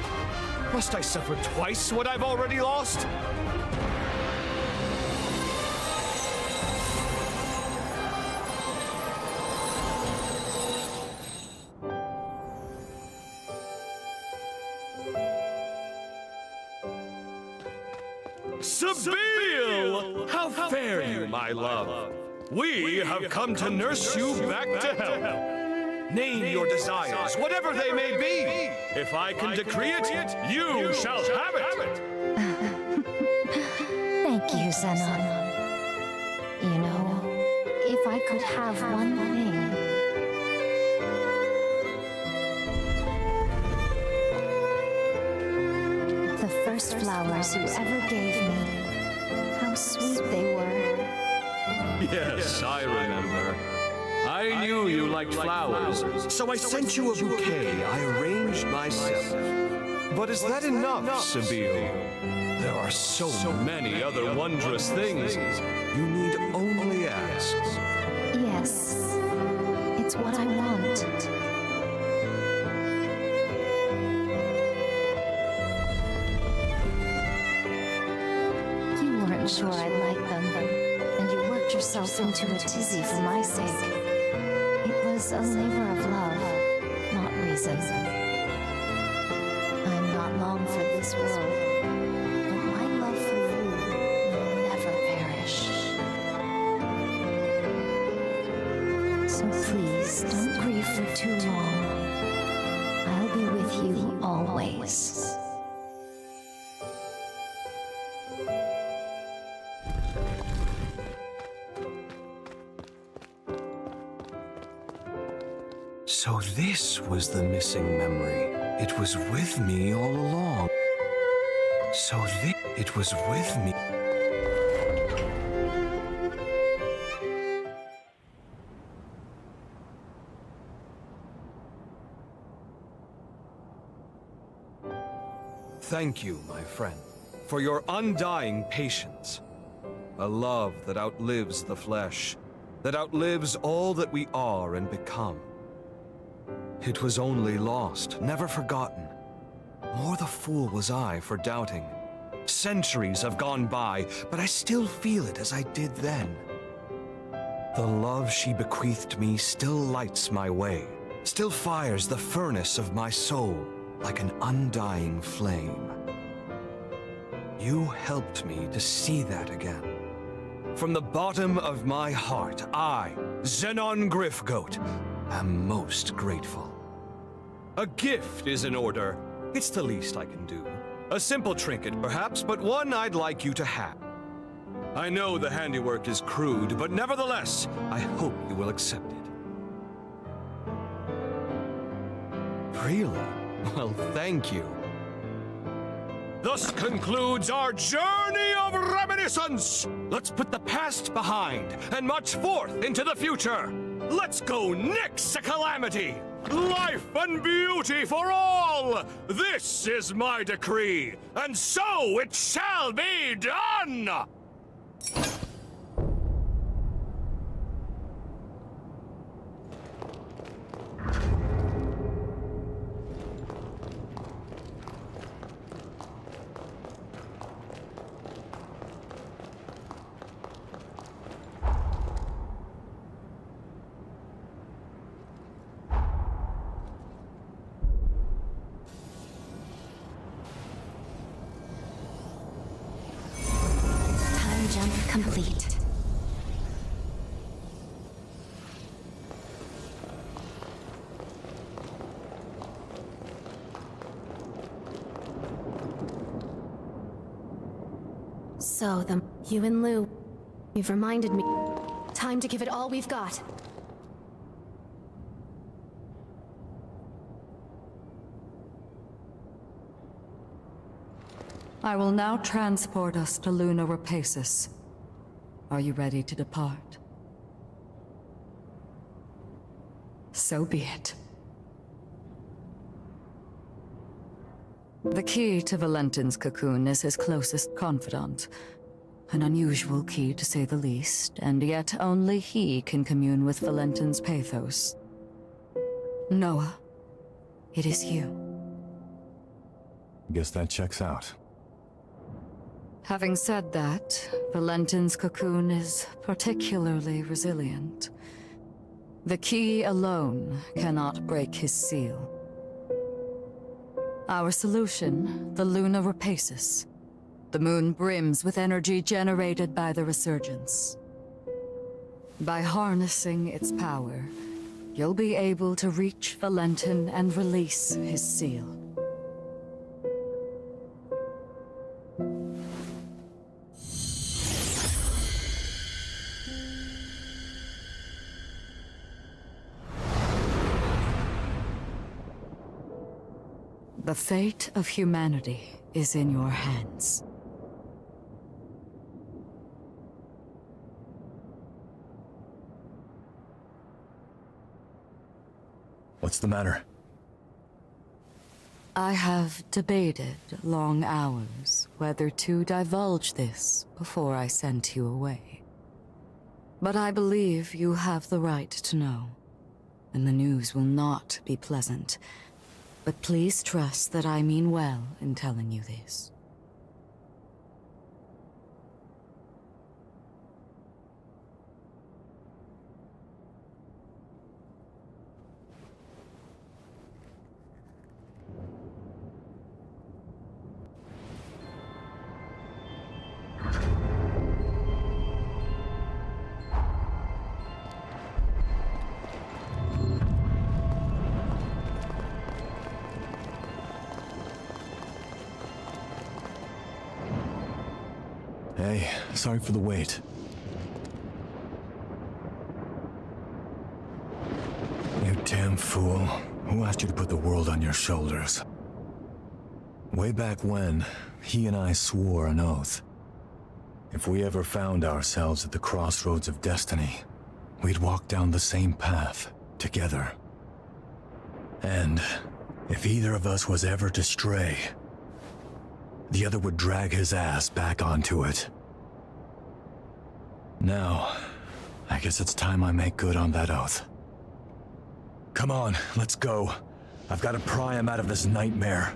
Must I suffer twice what I've already lost? Sabine! How fare you, my love? We have come to nurse you back to health. Name your desires, whatever they may be. If I can decree it, you shall have it. Thank you, Zenon. You know, if I could have one thing... The first flowers you ever gave me, how sweet they were. Yes, I remember. I knew you liked flowers, so I sent you a bouquet I arranged myself. But is that enough, Sabine? There are so many other wondrous things. You need only ask. Yes, it's what I want. You weren't sure I'd like them, and you worked yourself into a tizzy for my sake. It was a labor of love, not reason. I'm not long for this world, but my love for you will never perish. So please, don't grieve for too long. I'll be with you always. So this was the missing memory. It was with me all along. It was with me. Thank you, my friend, for your undying patience. A love that outlives the flesh, that outlives all that we are and become. It was only lost, never forgotten. More the fool was I for doubting. Centuries have gone by, but I still feel it as I did then. The love she bequeathed me still lights my way, still fires the furnace of my soul like an undying flame. You helped me to see that again. From the bottom of my heart, I, Zenon Griffgoat, am most grateful. A gift is in order. It's the least I can do. A simple trinket, perhaps, but one I'd like you to have. I know the handiwork is crude, but nevertheless, I hope you will accept it. Really? Well, thank you. Thus concludes our journey of reminiscence. Let's put the past behind and march forth into the future. Let's go nix a calamity. Life and beauty for all! This is my decree, and so it shall be done! Jump complete. So, you and Lou, you've reminded me. Time to give it all we've got. I will now transport us to Luna Rapacis. Are you ready to depart? So be it. The key to Valentin's cocoon is his closest confidant. An unusual key, to say the least, and yet only he can commune with Valentin's pathos. Noah, it is you. Guess that checks out. Having said that, Valentin's cocoon is particularly resilient. The key alone cannot break his seal. Our solution, the Luna Rapacis. The moon brims with energy generated by the resurgence. By harnessing its power, you'll be able to reach Valentin and release his seal. The fate of humanity is in your hands. What's the matter? I have debated long hours whether to divulge this before I sent you away. But I believe you have the right to know, and the news will not be pleasant. But please trust that I mean well in telling you this. Hey, sorry for the wait. You damn fool. Who asked you to put the world on your shoulders? Way back when, he and I swore an oath. If we ever found ourselves at the crossroads of destiny, we'd walk down the same path, together. And if either of us was ever to stray, the other would drag his ass back onto it. Now, I guess it's time I make good on that oath. Come on, let's go. I've got to pry him out of this nightmare.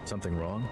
Something wrong?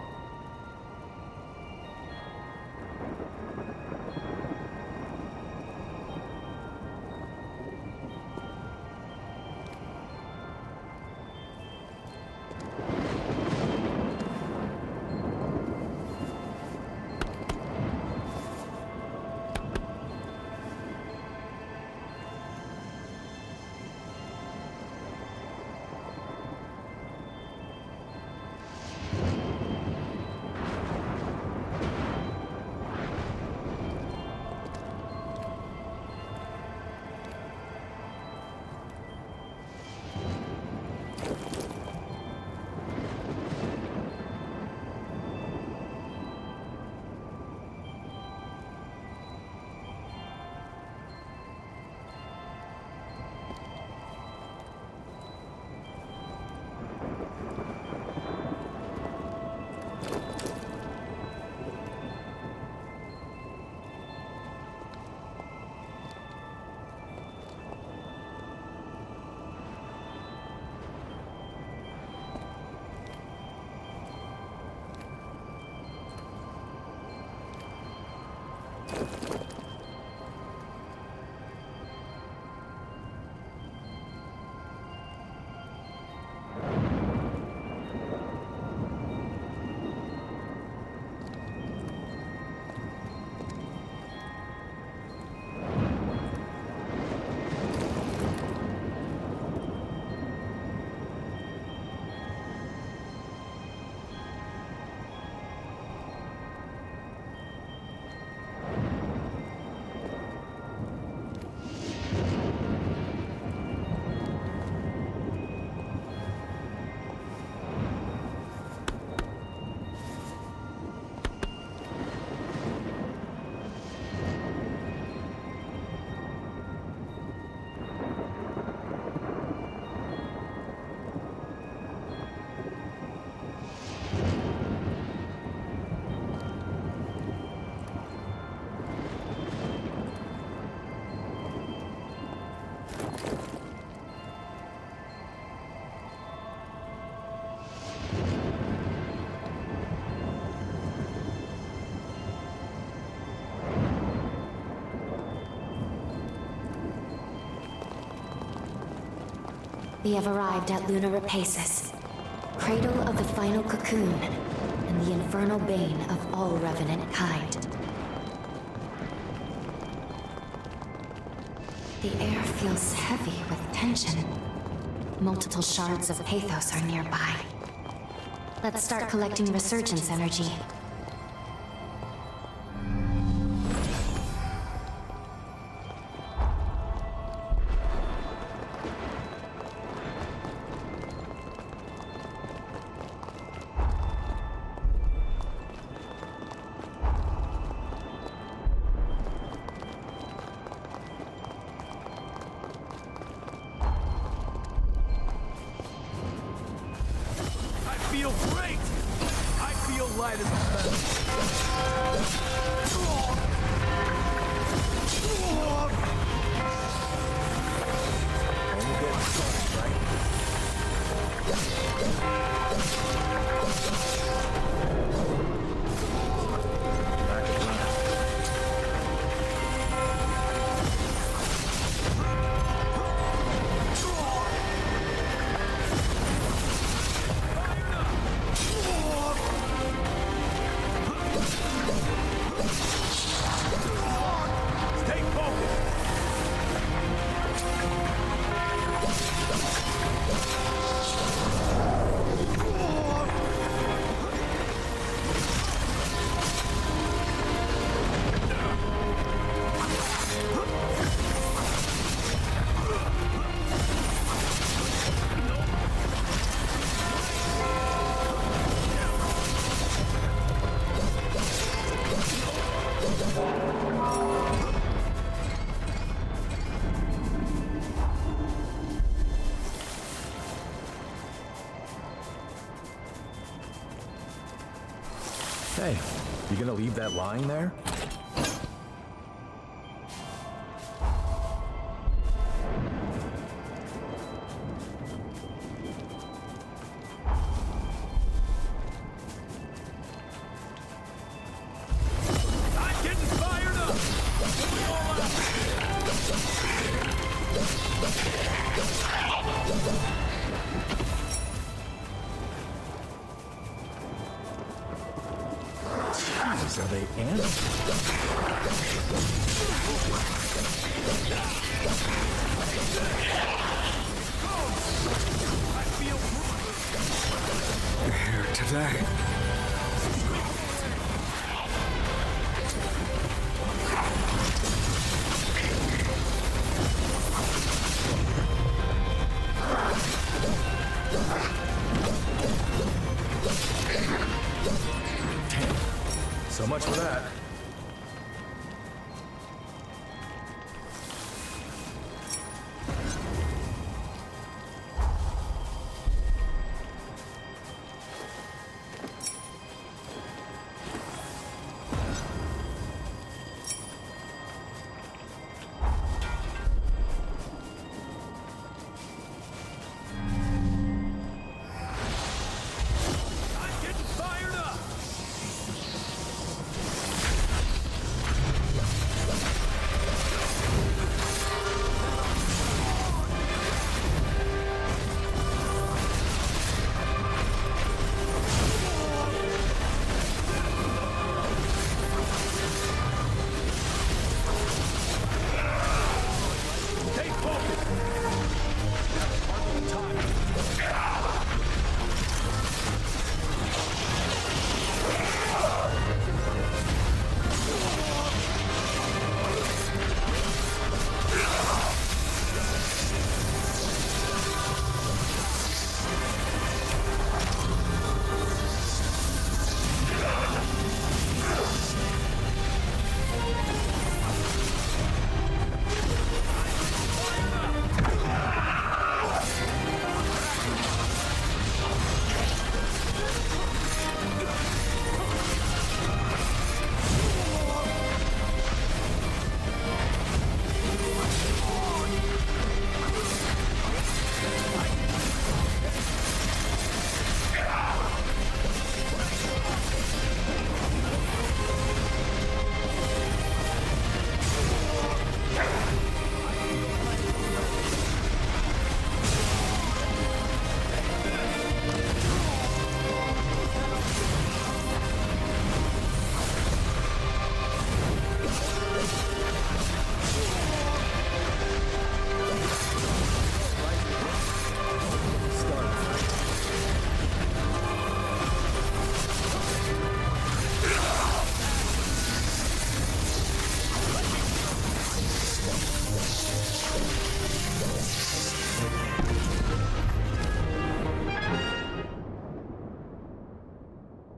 We have arrived at Luna Rapacis, cradle of the final cocoon, and the infernal bane of all revenant kind. The air feels heavy with tension. Multiple shards of pathos are nearby. Let's start collecting resurgence energy. Feel great! I feel light as a feather. Only getting started, right? Back to Luna. Stay focused! Hey, you gonna leave that lying there? And? Here today. So much for that.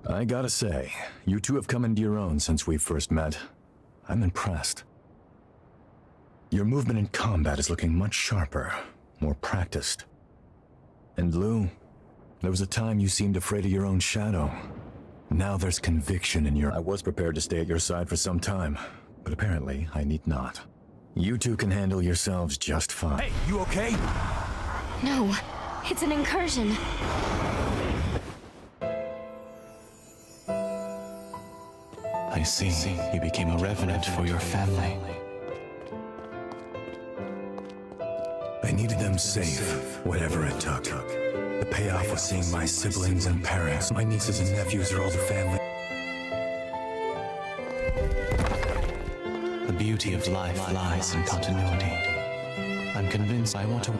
I gotta say, you two have come into your own since we first met. I'm impressed. Your movement in combat is looking much sharper, more practiced. And Lou, there was a time you seemed afraid of your own shadow. Now there's conviction in your... I was prepared to stay at your side for some time, but apparently I need not. You two can handle yourselves just fine. Hey, you okay? No, it's an incursion. I see. You became a revenant for your family. I needed them safe, whatever it took. The payoff was seeing my siblings and parents. My nieces and nephews are all the family. The beauty of life lies in continuity. I'm convinced I want to...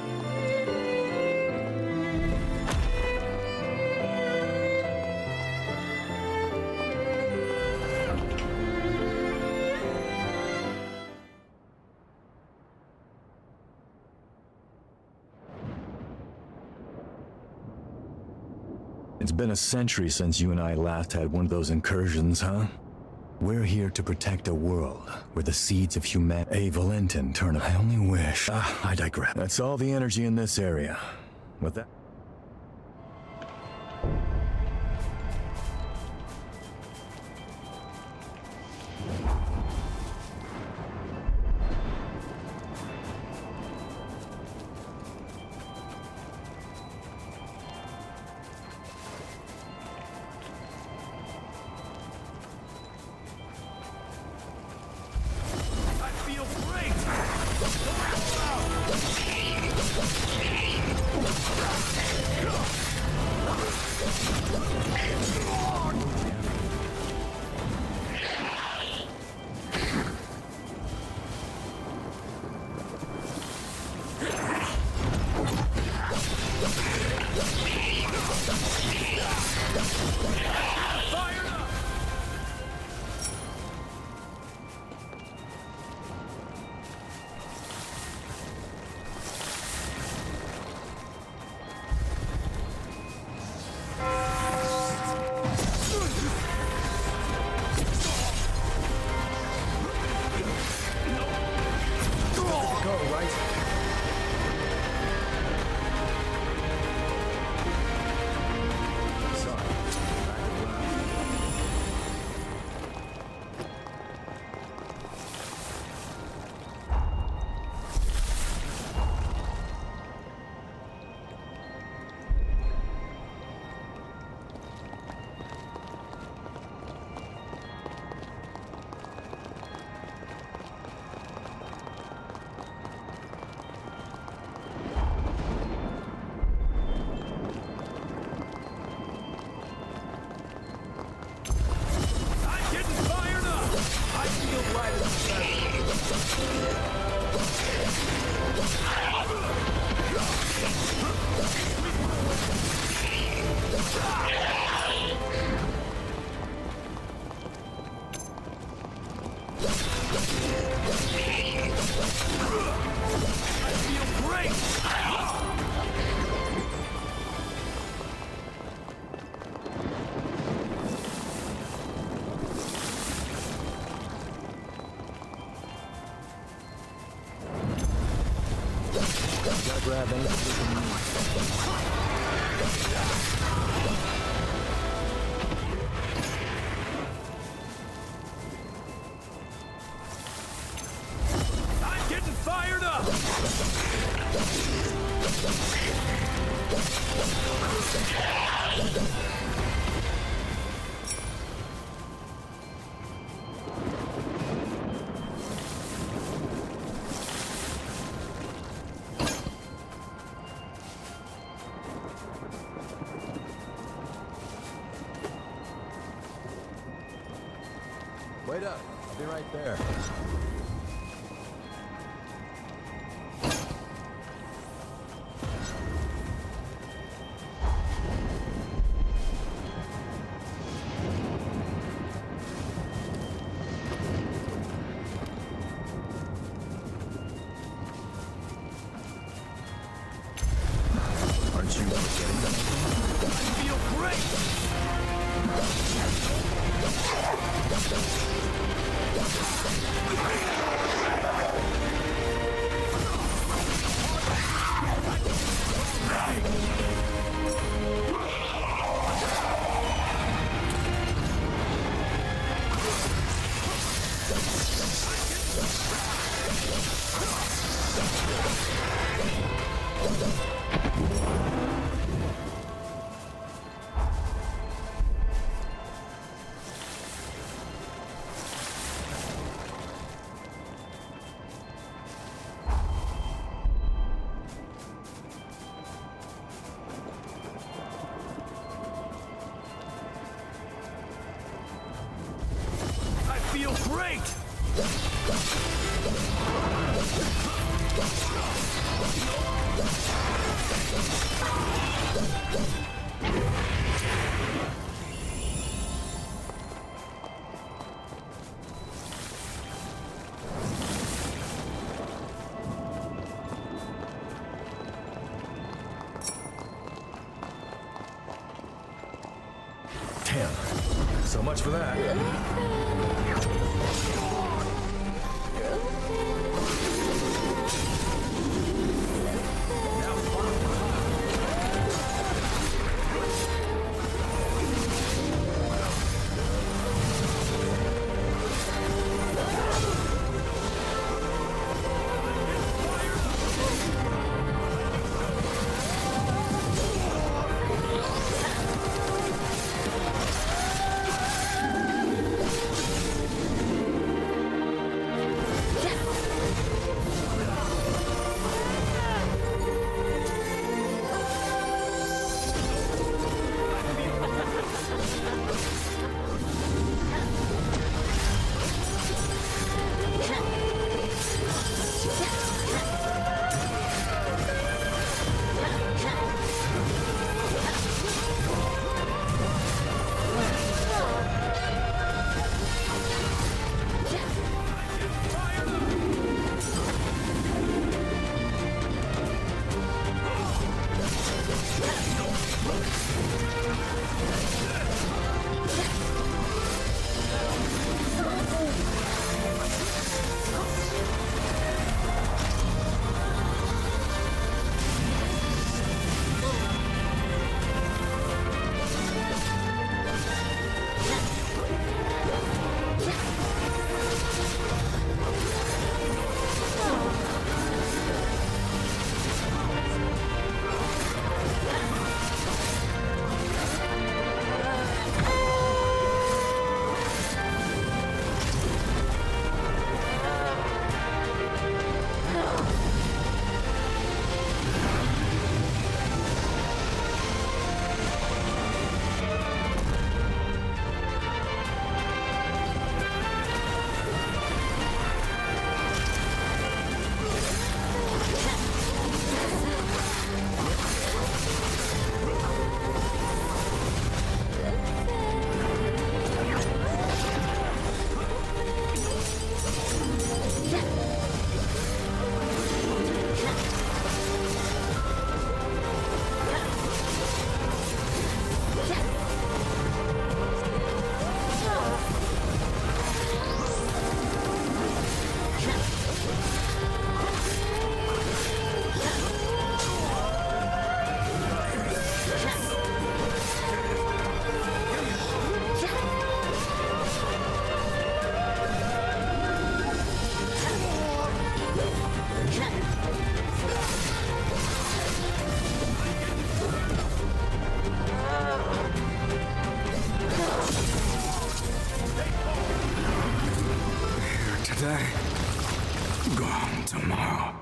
It's been a century since you and I last had one of those incursions, huh? We're here to protect a world where the seeds of humanity... Valentin turn... I only wish... I digress. That's all the energy in this area. With that... right? Sorry. Back to the lab. I'm getting fired up! I feel light as a feather. I feel great! Gotta grab anything we can I'm getting fired up! Wait up. I'll be right there. Aren't you getting that? I feel great! I feel great! Damn. So much for that. Gone tomorrow.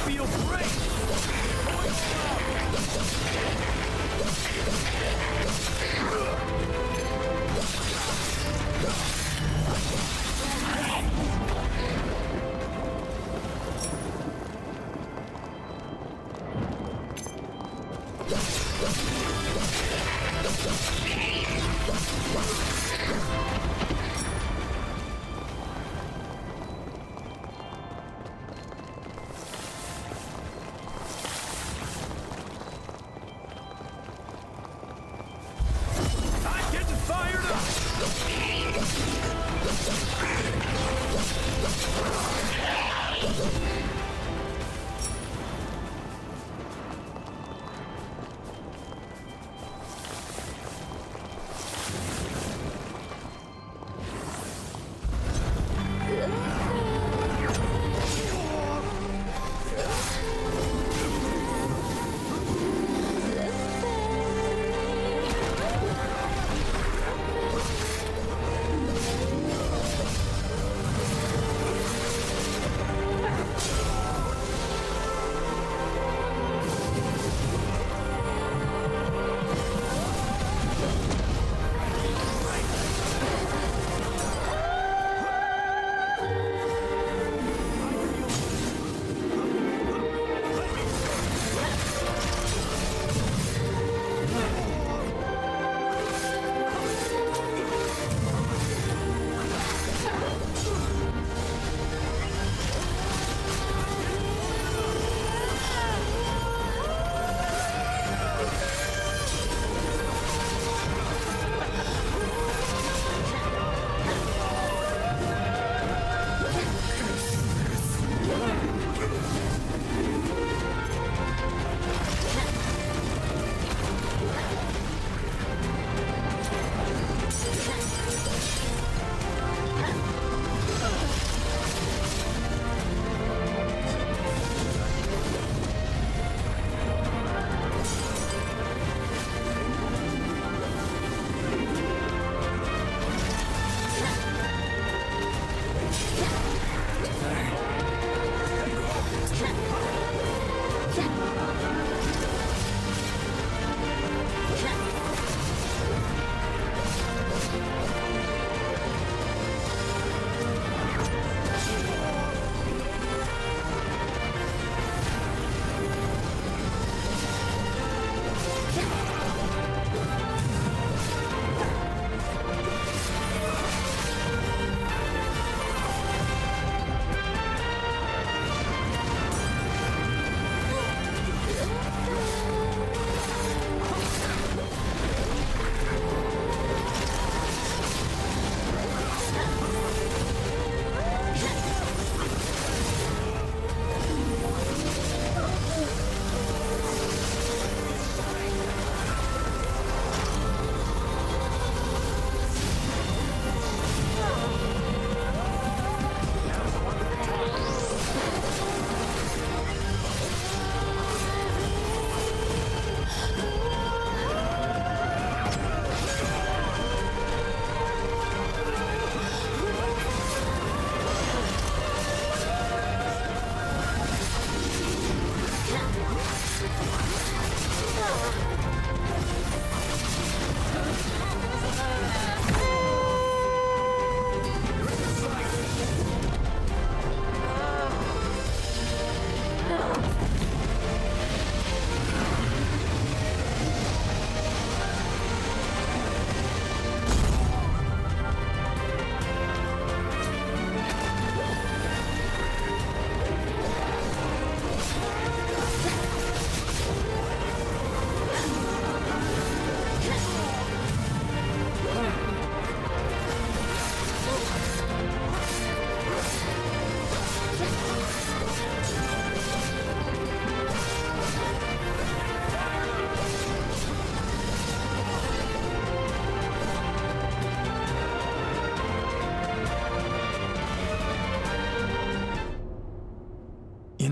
Feel great! Going all out!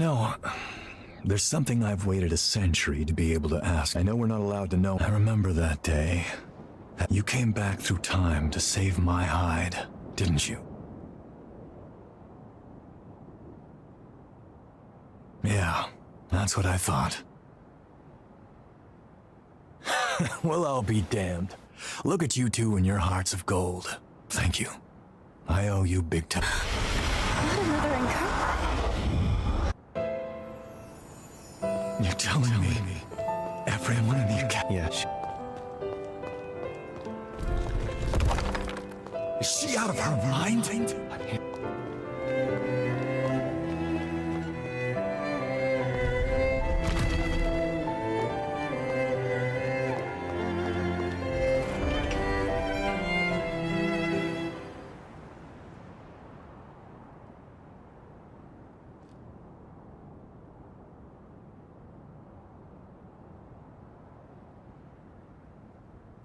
know, there's something I've waited a century to be able to ask. I know we're not allowed to know. I remember that day. You came back through time to save my hide, didn't you? Yeah, that's what I thought. Well, I'll be damned. Look at you two and your hearts of gold. Thank you. I owe you big time. What another encounter? You're telling me everyone in the academy... Yes. Is she out of her mind?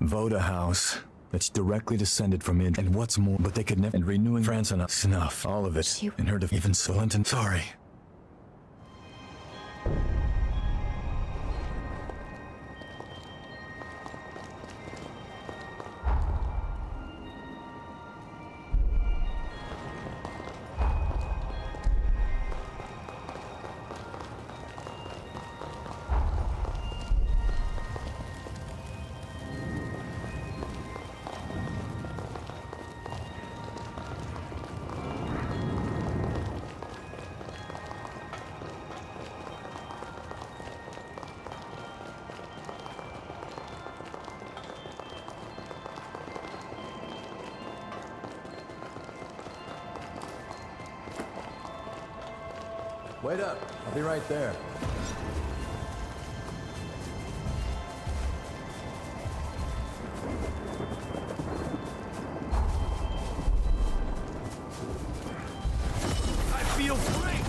Voda House. It's directly descended from it, and what's more, but they could never. And renewing France and snuff, all of it. In her even insolent and sorry. Wait up. I'll be right there. I feel great!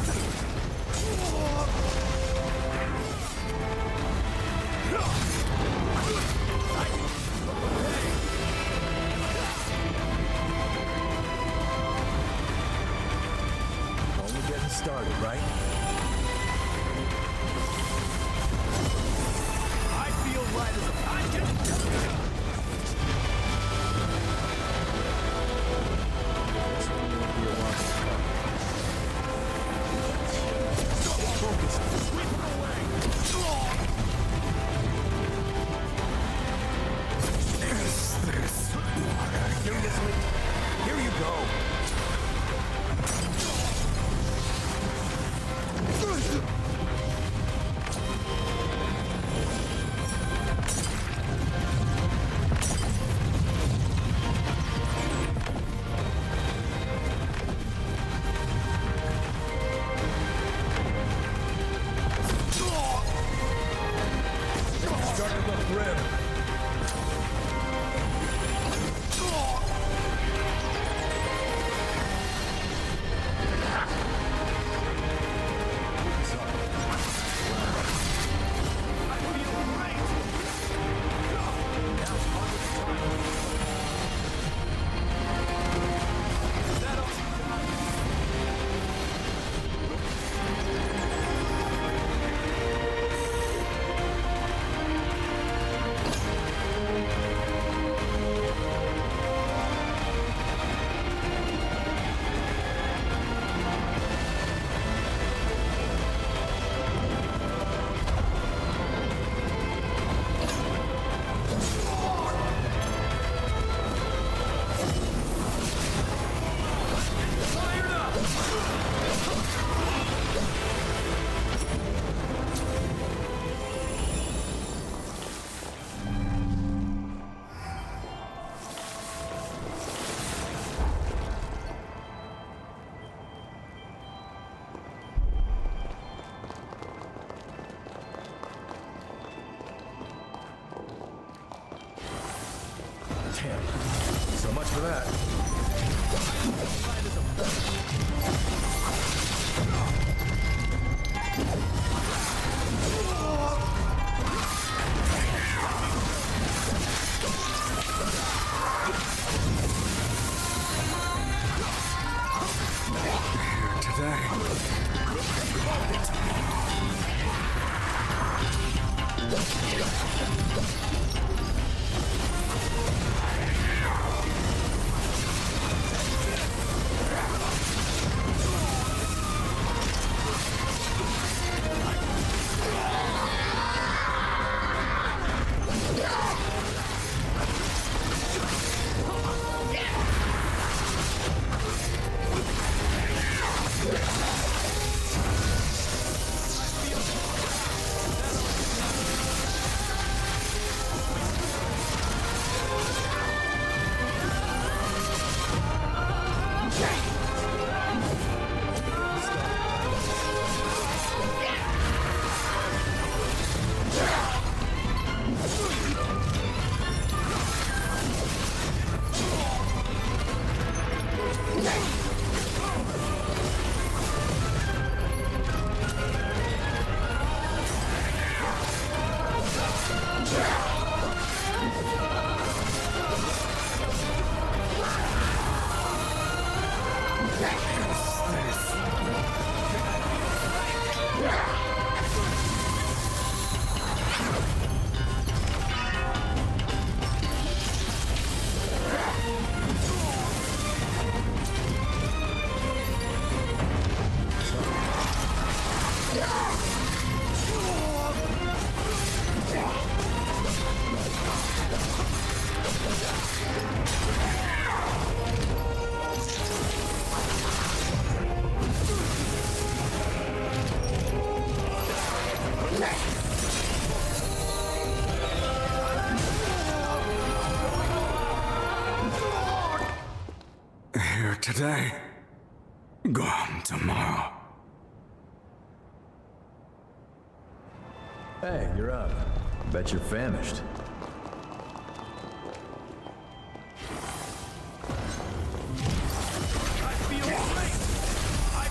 Only getting started, right? I feel right as a Here you go. Starting the rim. So much for that. Here today. today, gone tomorrow. Hey, you're up. Bet you're famished. I feel great! I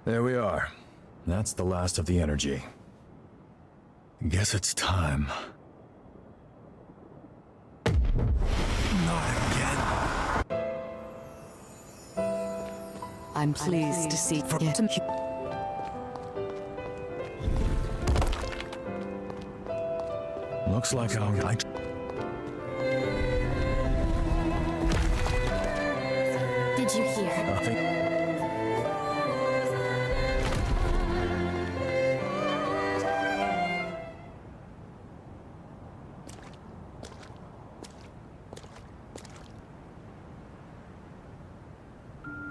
There we are. That's the last of the energy. Guess it's time. Not again. I'm pleased to see it. Looks like I Did you hear? nothing.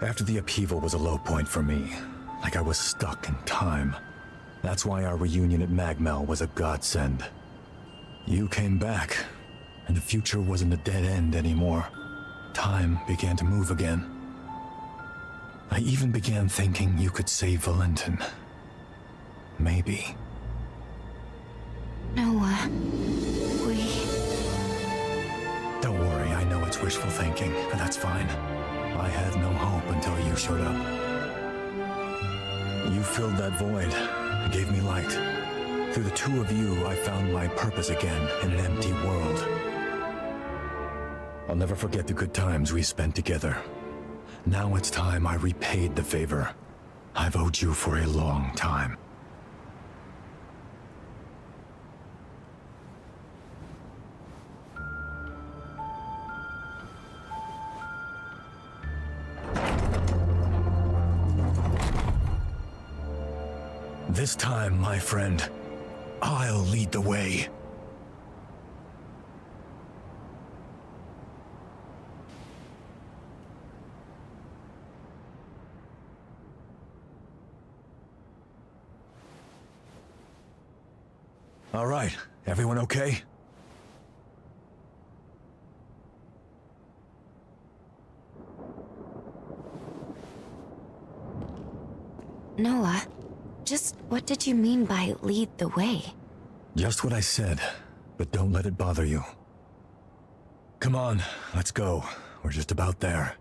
After the upheaval was a low point for me, like I was stuck in time. That's why our reunion at Magmel was a godsend. You came back, and the future wasn't a dead end anymore. Time began to move again. I even began thinking you could save Valentin. Maybe. Noah, we... Don't worry, I know it's wishful thinking, but that's fine. I had no hope until you showed up. You filled that void, gave me light. Through the two of you, I found my purpose again in an empty world. I'll never forget the good times we spent together. Now it's time I repaid the favor. I've owed you for a long time. This time, my friend, I'll lead the way. All right, everyone okay? Noah, just what did you mean by lead the way? Just what I said, but don't let it bother you. Come on, let's go. We're just about there.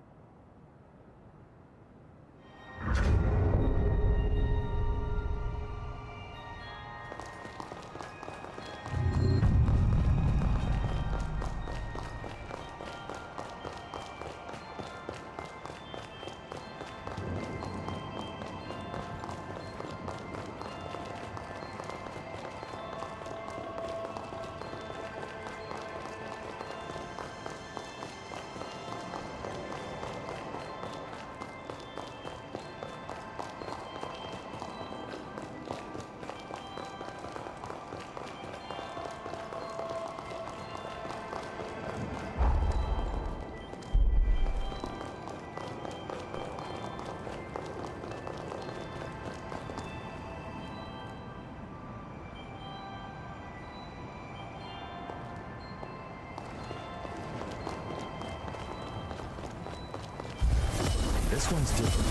This one's different.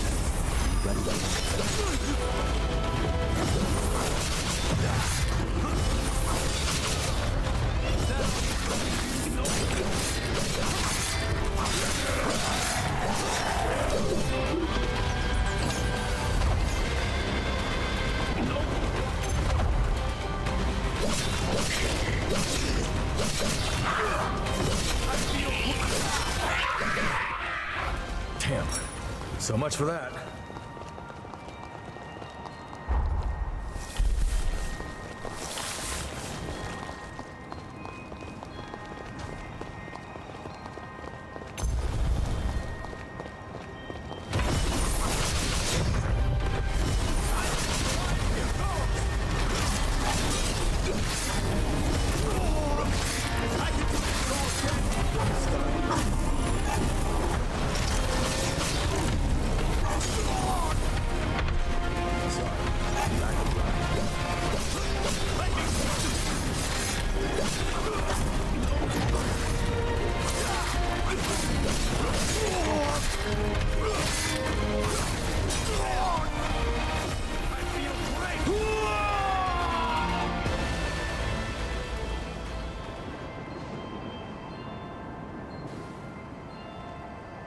Damn. So much for that.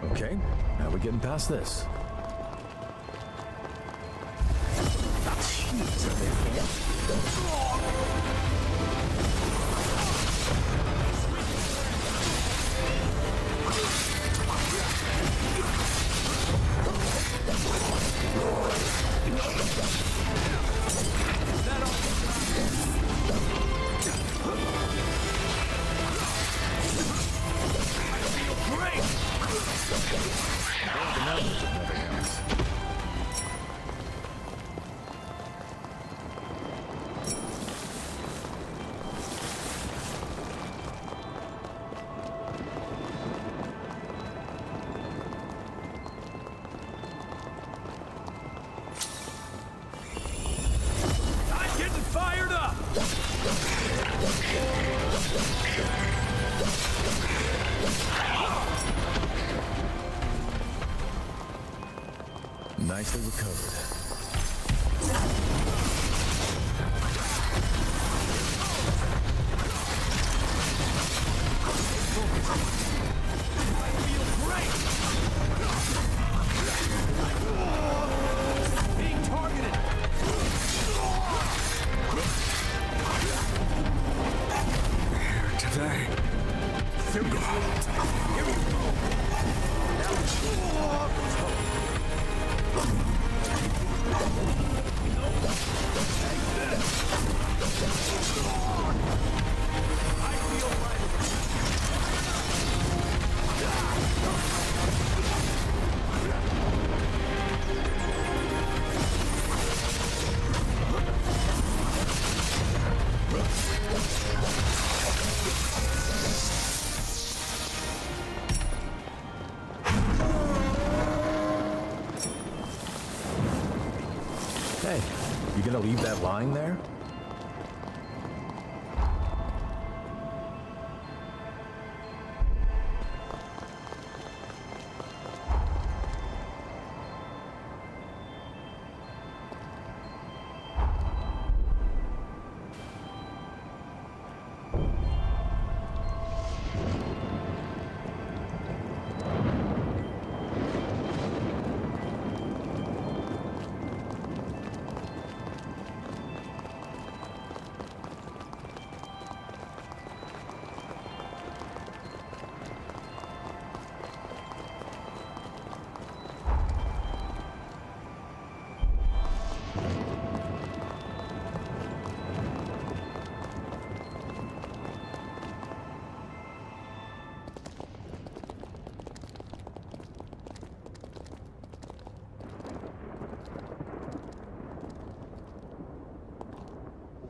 Okay, now we're getting past this. Nicely recovered. Being targeted. Here today. Here we go. Hey, you gonna leave that lying there?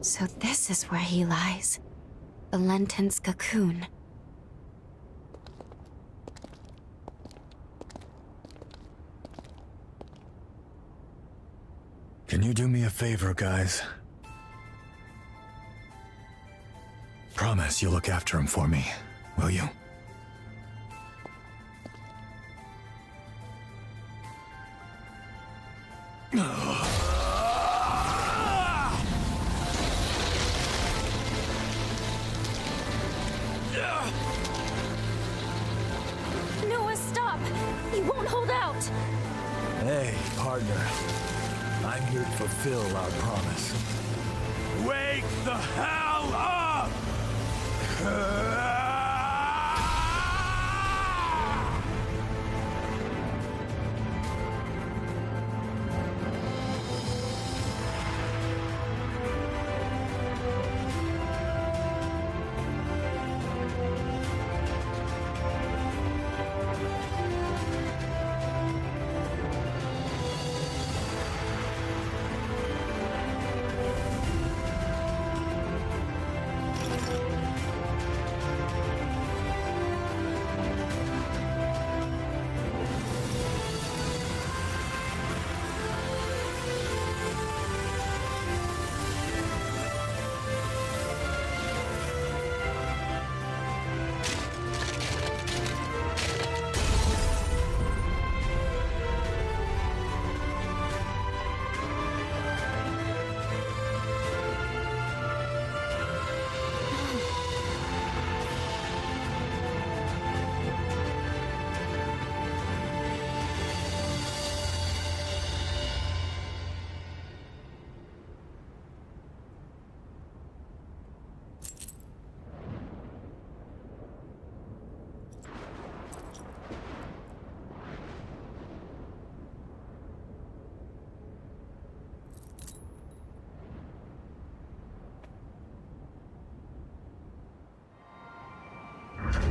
So this is where he lies. The Lenton's cocoon. Can you do me a favor, guys? Promise you'll look after him for me, will you? Noah, stop! You won't hold out! Hey, partner. I'm here to fulfill our promise. Wake the hell up!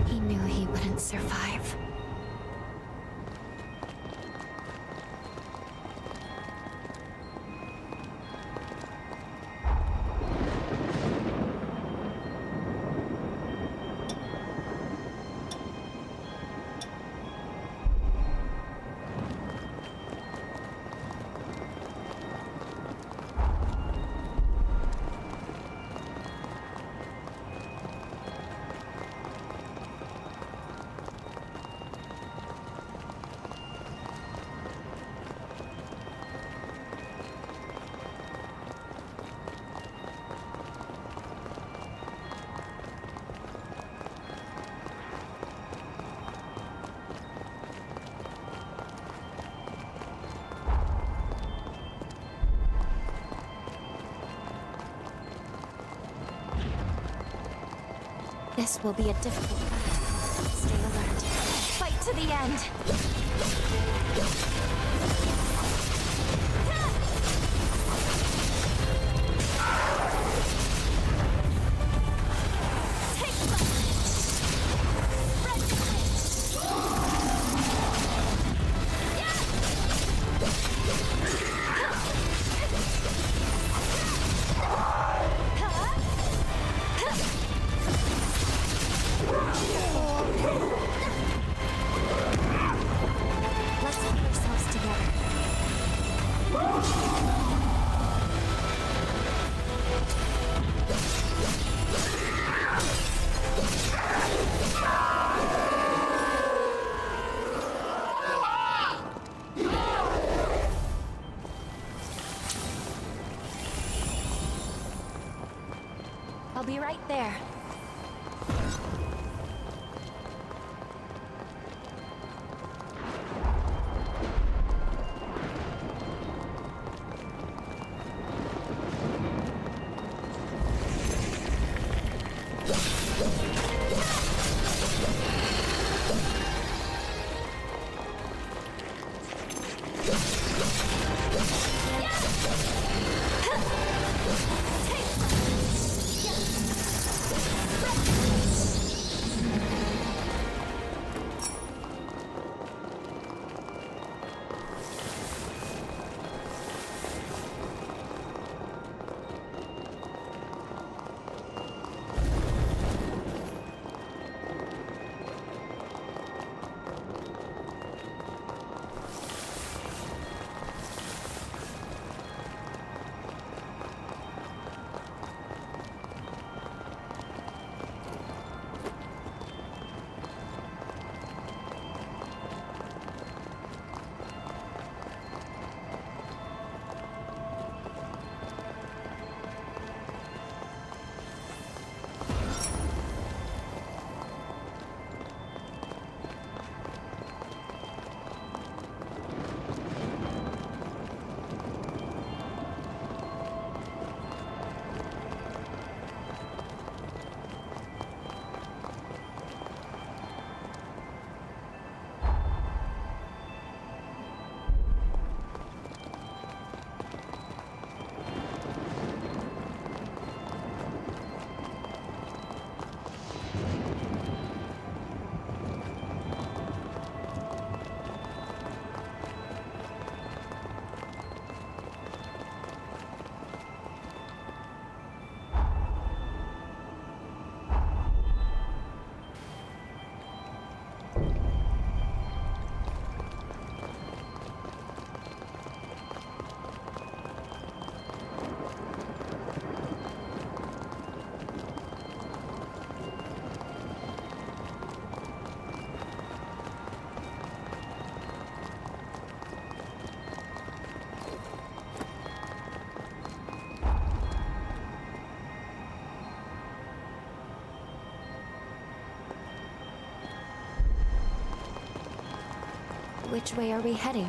He knew he wouldn't survive. This will be a difficult fight. Stay alert. Fight to the end. I'll be right there. Which way are we heading?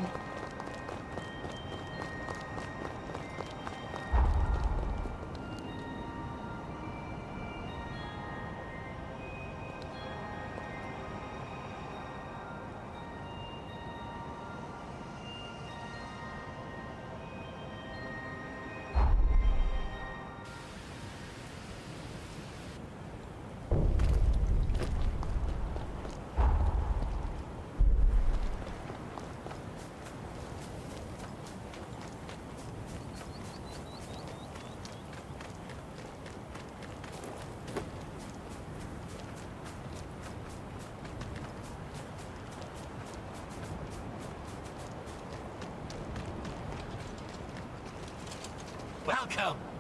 Welcome!